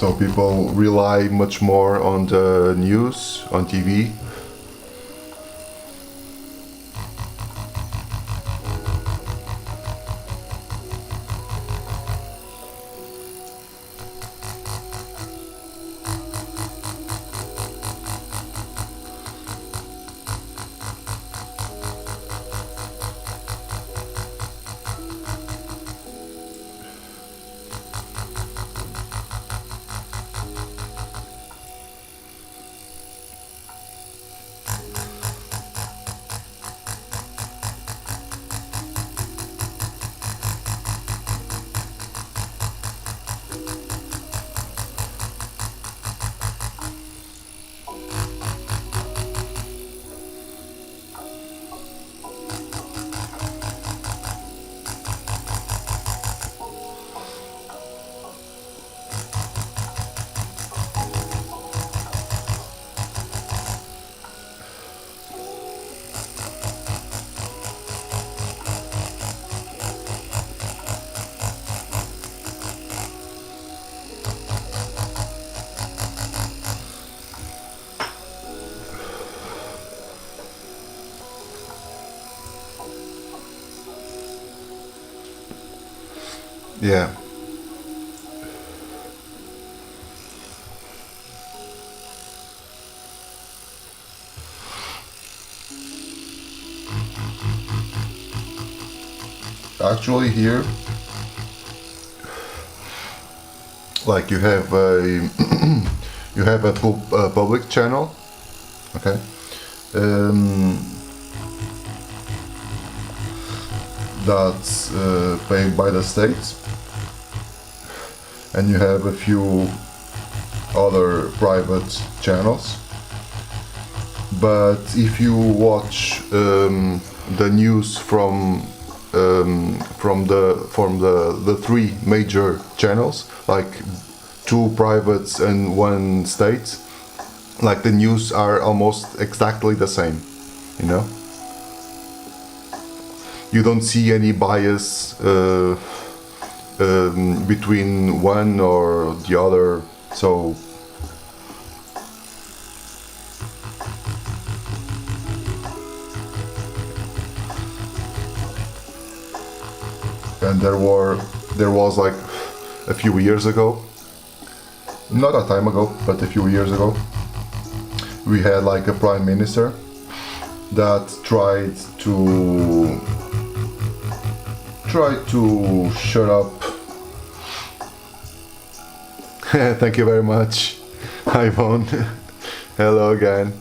So people rely much more on the news on TV. Yeah. Actually here, like you have a you have a public channel, okay, that's paid by the state, and you have a few other private channels. But if you watch the news from the three major channels, like two privates and one state, like the news are almost exactly the same, you know. you don't see any bias between one or the other. So and there was like a few years ago, not a time ago, but a few years ago, we had like a prime minister that tried to shut up. Thank you very much, Ivan. Hello again.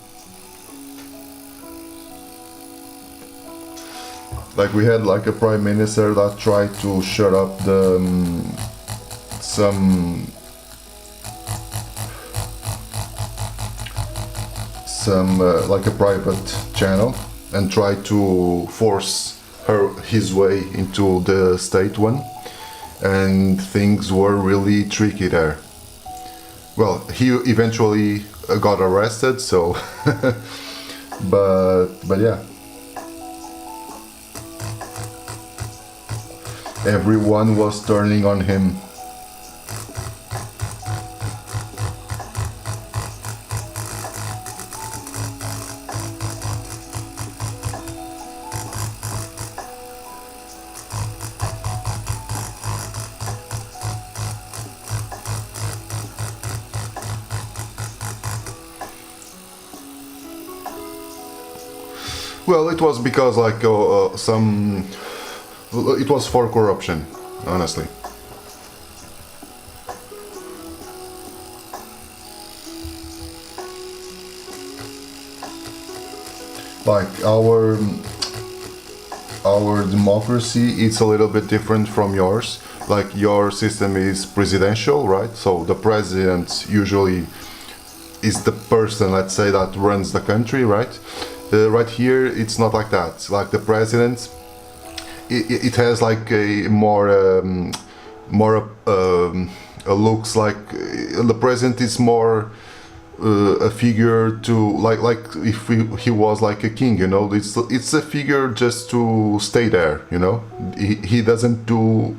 Like we had like a prime minister that tried to shut up the some like a private channel, and tried to force his way into the state one, and things were really tricky there. Well, he eventually got arrested, so but yeah, everyone was turning on him. Well, it was because like it was for corruption, honestly. Like our democracy, it's a little bit different from yours. Like your system is presidential, right? So the president usually is the person, let's say, that runs the country, right? Right here, it's not like that. Like the president, it has like a more looks like the president is more a figure to like if he was like a king, you know. It's a figure just to stay there, you know. He doesn't do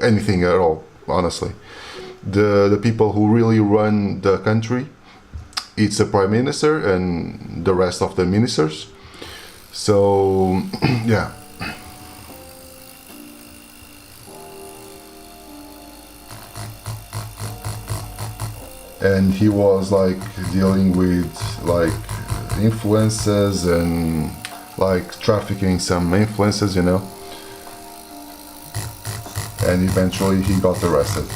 anything at all, honestly. The people who really run the country, it's the prime minister and the rest of the ministers. So yeah. And he was like dealing with like influences and like trafficking some influences, you know. And eventually he got arrested.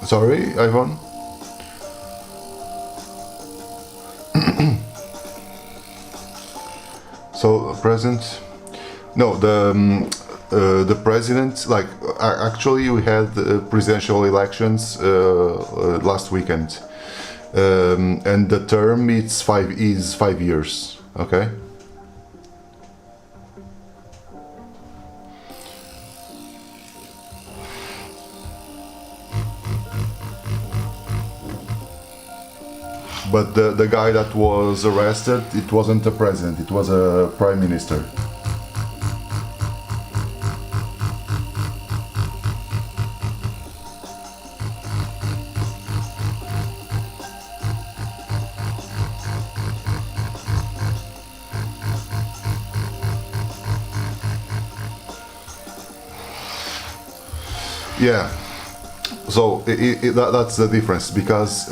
Sorry, Ivan? So, present? No, the president, like, actually we had presidential elections last weekend. And the term is 5 years, okay? But the guy that was arrested, it wasn't a president, it was a prime minister. Yeah, so that's the difference, because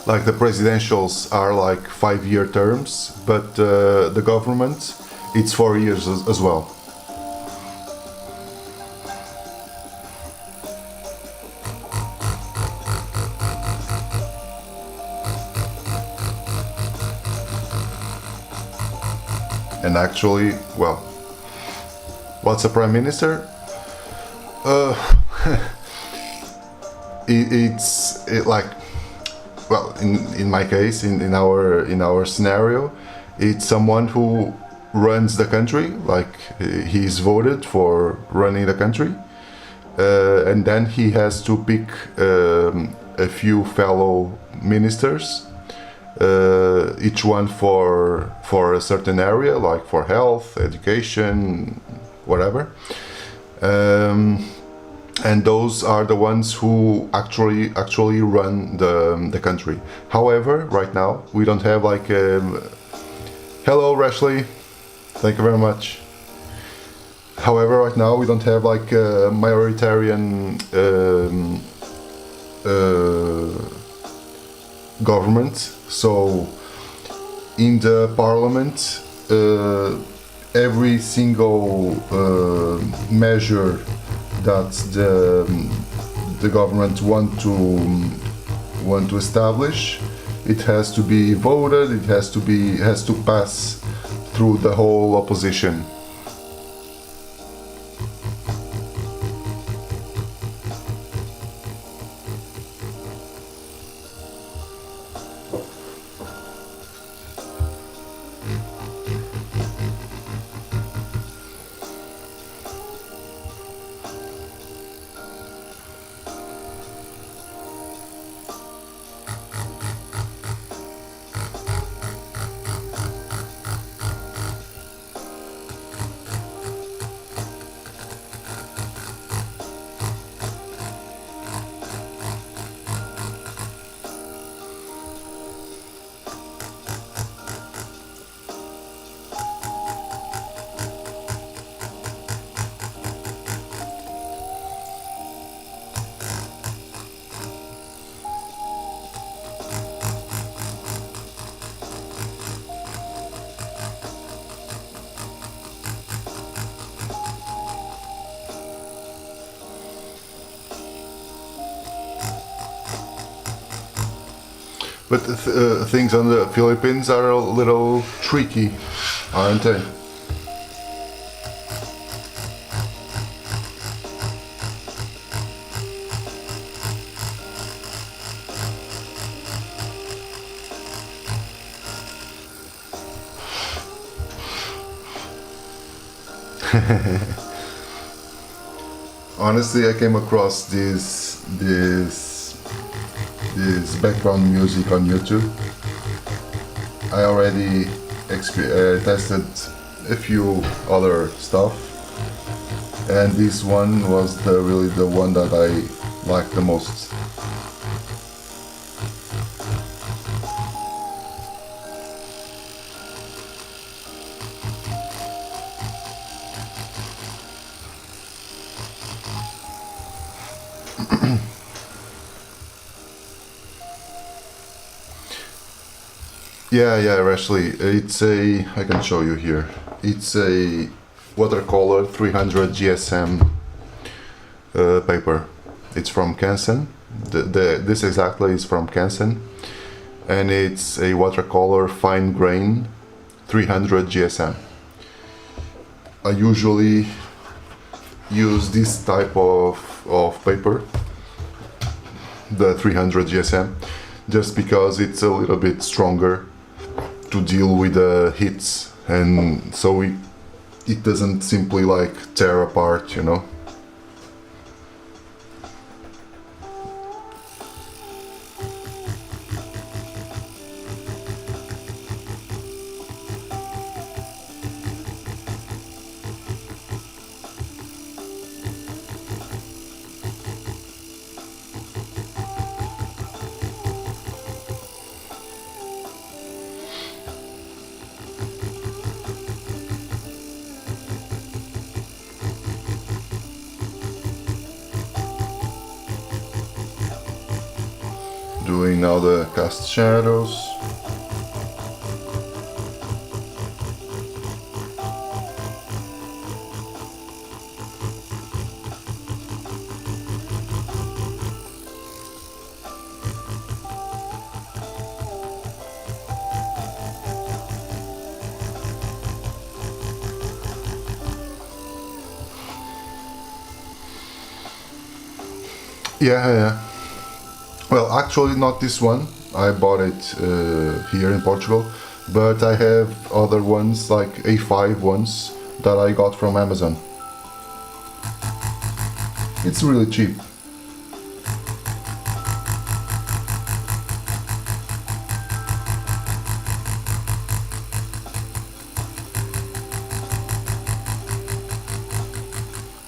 like the presidentials are like 5-year terms, but the government, it's 4 years as well. And actually, well, what's a prime minister? Uh, it's like, well, in my case, in our scenario, it's someone who runs the country, like he's voted for running the country, and then he has to pick a few fellow ministers, each one for a certain area, like for health, education, whatever. And those are the ones who actually run the country. However, right now we don't have like hello Rashley, thank you very much. However, right now we don't have like a majoritarian government. So in the parliament, every single measure that the government want to establish, it has to be voted. It has to pass through the whole opposition. But things on the Philippines are a little tricky, aren't they? Honestly, I came across this background music on YouTube. I already tested a few other stuff, and this one was really the one that I liked the most. Yeah, Ashley. I can show you here. It's a watercolor 300 GSM paper. It's from Canson. This exactly is from Canson, and it's a watercolor fine grain 300 GSM. I usually use this type of paper, the 300 GSM, just because it's a little bit stronger to deal with the hits, and so it doesn't simply like tear apart, you know. Doing now the cast shadows. Yeah, yeah. Well, actually, not this one. I bought it here in Portugal, but I have other ones like A5 ones that I got from Amazon. It's really cheap.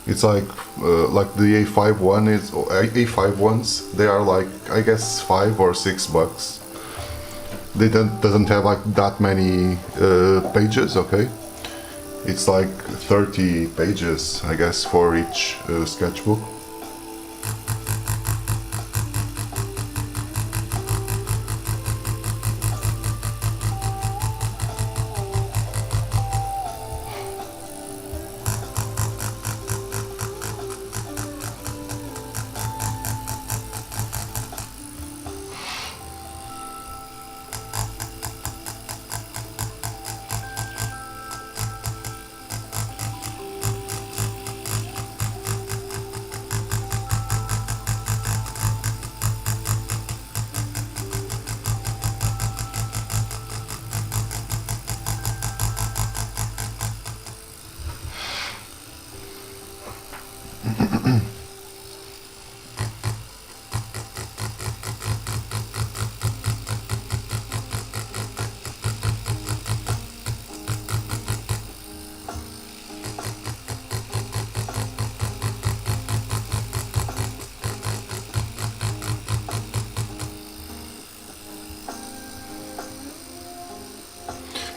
It's like the A5 one is A5 ones. They are like I guess $5 or $6. They doesn't have like that many pages. Okay, it's like 30 pages I guess for each sketchbook.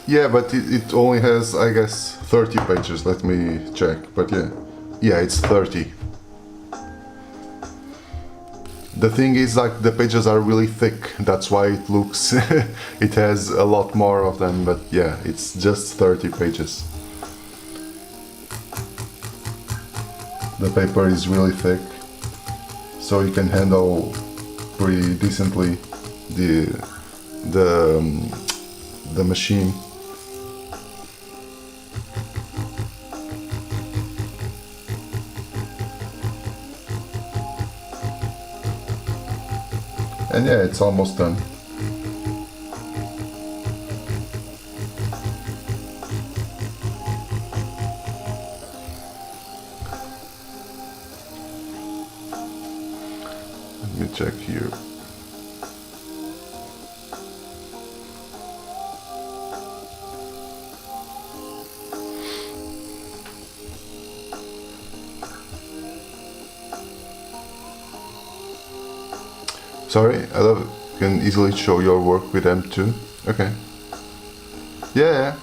Yeah, but it only has, I guess, 30 pages. Let me check. But yeah, it's 30. The thing is, like, the pages are really thick. That's why it looks, it has a lot more of them. But yeah, it's just 30 pages. The paper is really thick, so you can handle pretty decently the machine. And yeah, it's almost done. Let me check here. Sorry, I love it. You can easily show your work with them too. Okay. Yeah.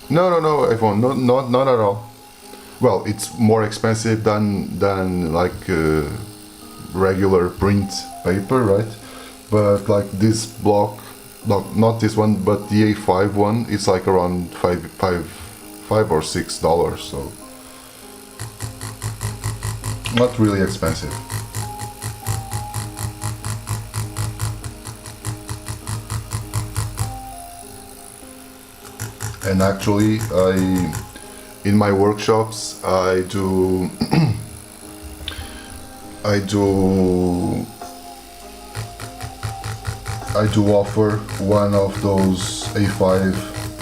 No, iPhone. No, not at all. Well, it's more expensive than like regular print paper, right? But like this block, not this one, but the A5 one, it's like around $5 or $6. So not really expensive. And actually, in my workshops I do I do offer one of those A5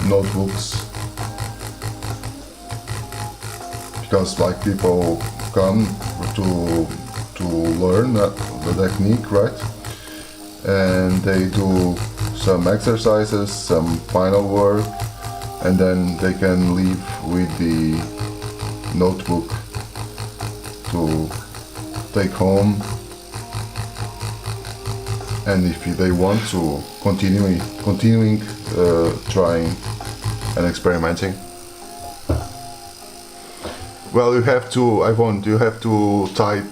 notebooks, because like people come to learn the technique, right? And they do some exercises, some final work, and then they can leave with the notebook to take home, and if they want to continuing trying and experimenting. Well, you have to type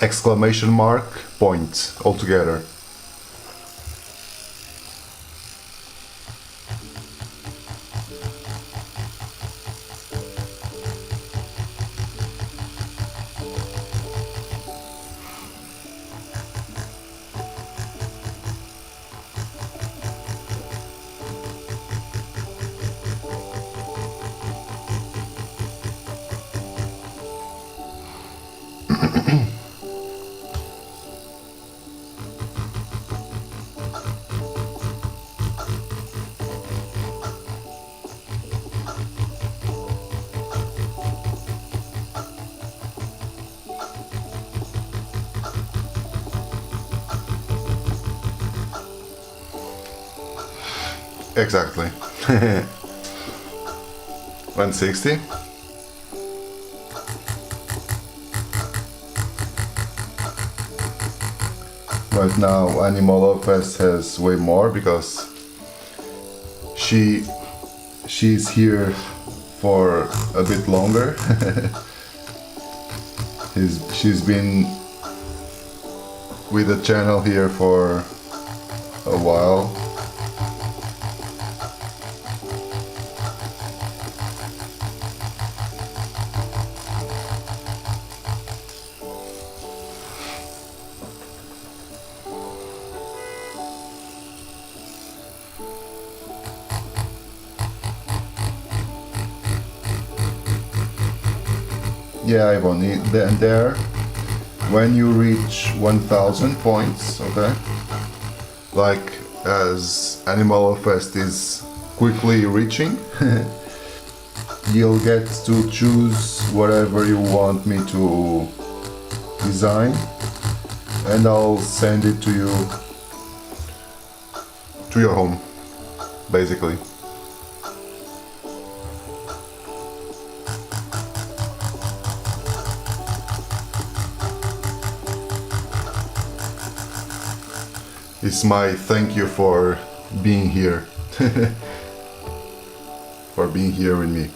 exclamation mark point altogether. Exactly. 160. Right now Animal Lopez has way more because she's here for a bit longer. She's been with the channel here for a while. Yeah, Ivan, there, when you reach 1000 points, okay, like as Animal Fest is quickly reaching, you'll get to choose whatever you want me to design, and I'll send it to you to your home, basically. It's my thank you for being here, for being here with me.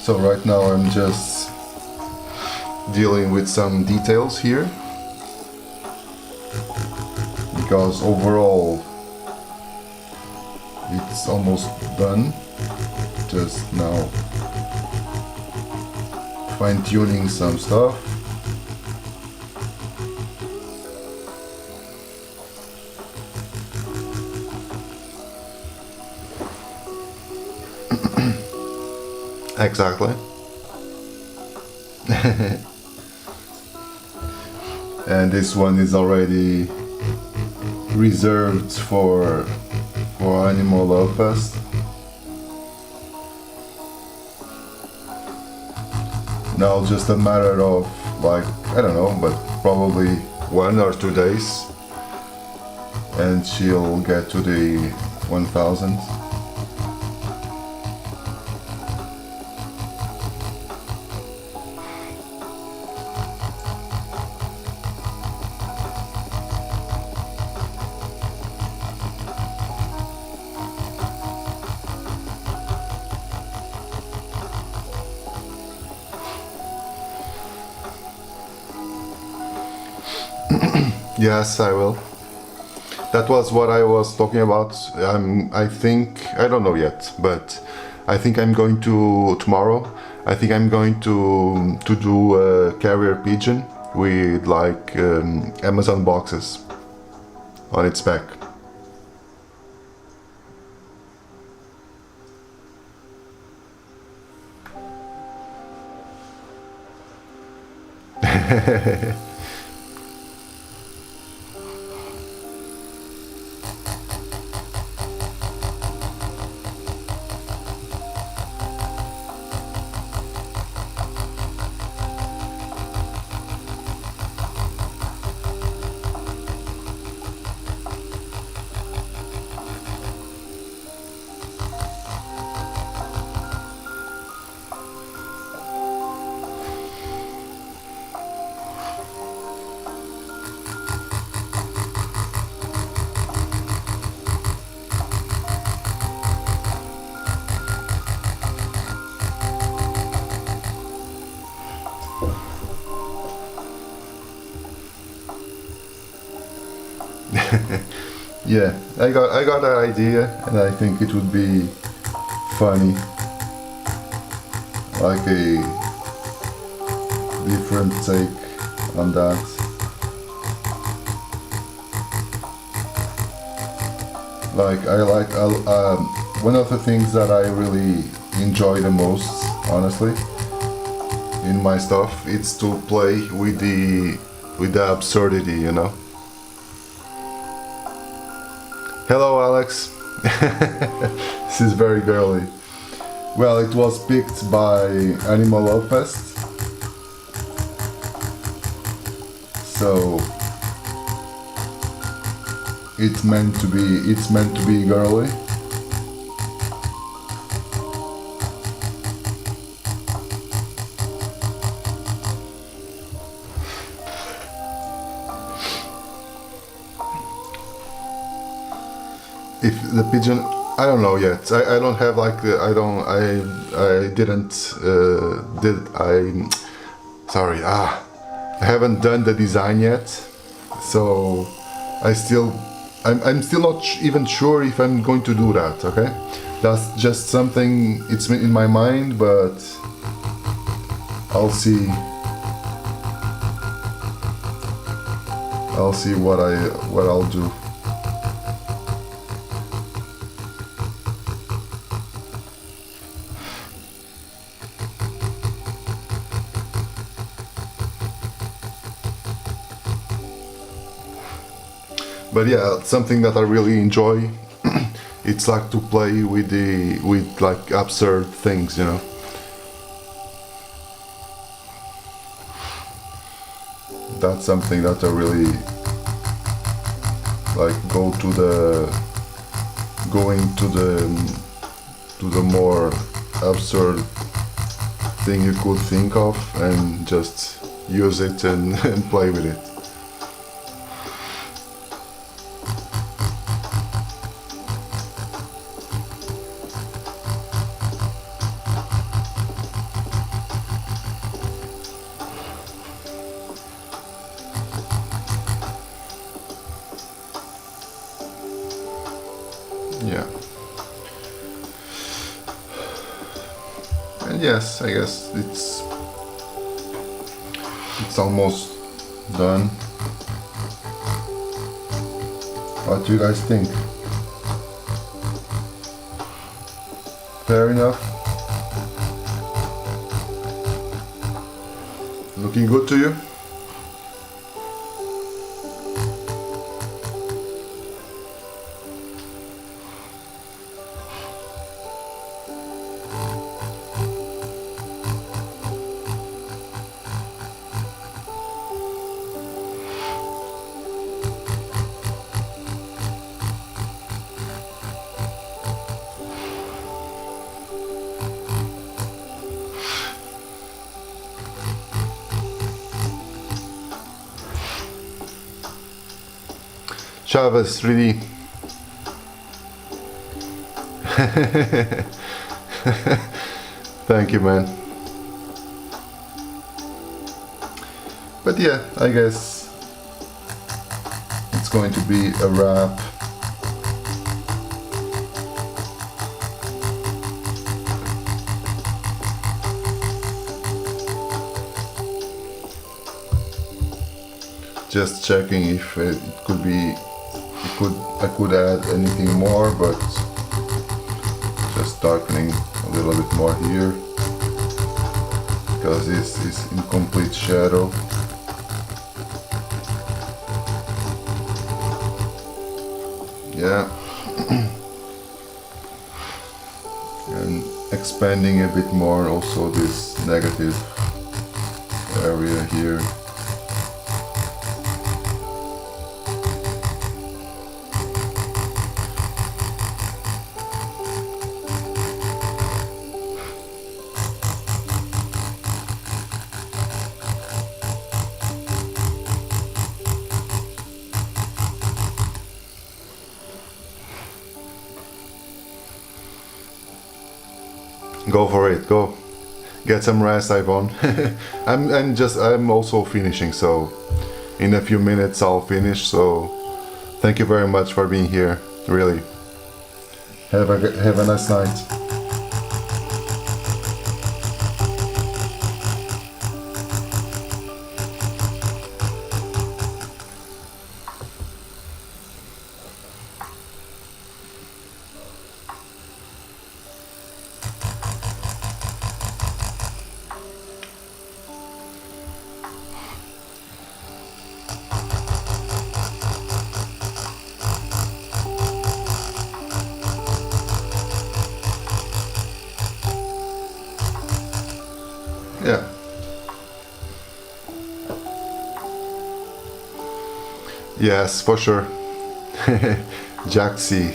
So right now I'm just dealing with some details here, because overall it's almost done. Just now fine-tuning some stuff. Exactly. And this one is already reserved for Animal Love Fest. Now just a matter of, like, I don't know, but probably 1 or 2 days and she'll get to the 1000. Yes, I will. That was what I was talking about. I think, I don't know yet, but I think I'm going to, tomorrow, I think I'm going to do a carrier pigeon with like Amazon boxes on its back. Yeah, I got an idea, and I think it would be funny, like a different take on that. Like one of the things that I really enjoy the most, honestly, in my stuff, it's to play with the absurdity, you know. Hello, Alex. This is very girly. Well, it was picked by Animal Love Fest, so it's meant to be girly. If the pigeon, I don't know yet. I don't have like sorry, I haven't done the design yet, so I'm still not even sure if I'm going to do that. Okay, that's just something, it's in my mind, but I'll see what I'll do. But yeah, something that I really enjoy, it's like to play with like absurd things, you know. That's something that I really like, going to the more absurd thing you could think of and just use it and play with it. Yeah. And yes, I guess it's almost done. What do you guys think? Fair enough? Looking good to you? Chavez, really. Thank you, man. But yeah, I guess it's going to be a wrap. Just checking if it could be, I could add anything more, but just darkening a little bit more here, because this is in complete shadow. Yeah. And expanding a bit more also this negative area here. Go for it, go. Get some rest, Ivan. I'm also finishing, so in a few minutes I'll finish, so thank you very much for being here, really. Have a nice night. Yes, for sure. Jaxi.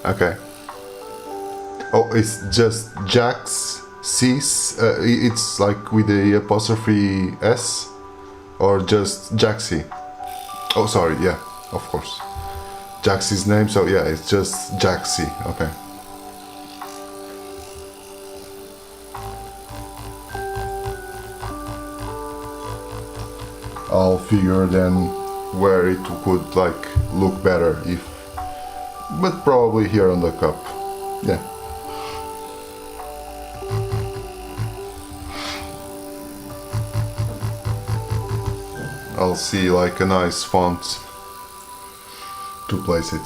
Okay. Oh, it's just Jax C's. It's like with the apostrophe S, or just Jaxi. Oh, sorry. Yeah, of course. Jaxi's name. So yeah, it's just Jaxi. Okay. I'll figure then where it could like look better if, but probably here on the cup. Yeah. I'll see like a nice font to place it.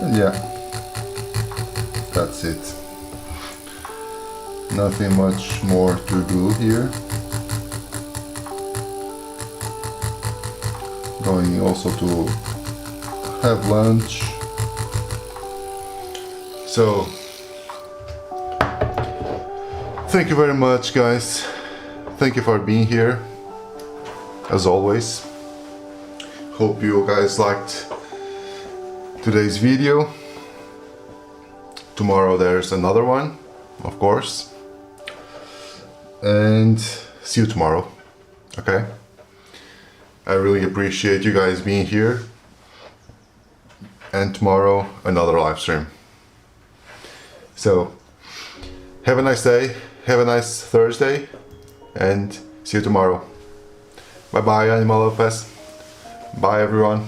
And yeah, that's it. Nothing much more to do here. Going also to have lunch. So, thank you very much, guys. Thank you for being here, as always. Hope you guys liked today's video. Tomorrow there's another one, of course. And see you tomorrow. Okay? I really appreciate you guys being here. And tomorrow, another live stream. So, have a nice day, have a nice Thursday, and see you tomorrow. Bye bye, Animal Lopez. Bye everyone.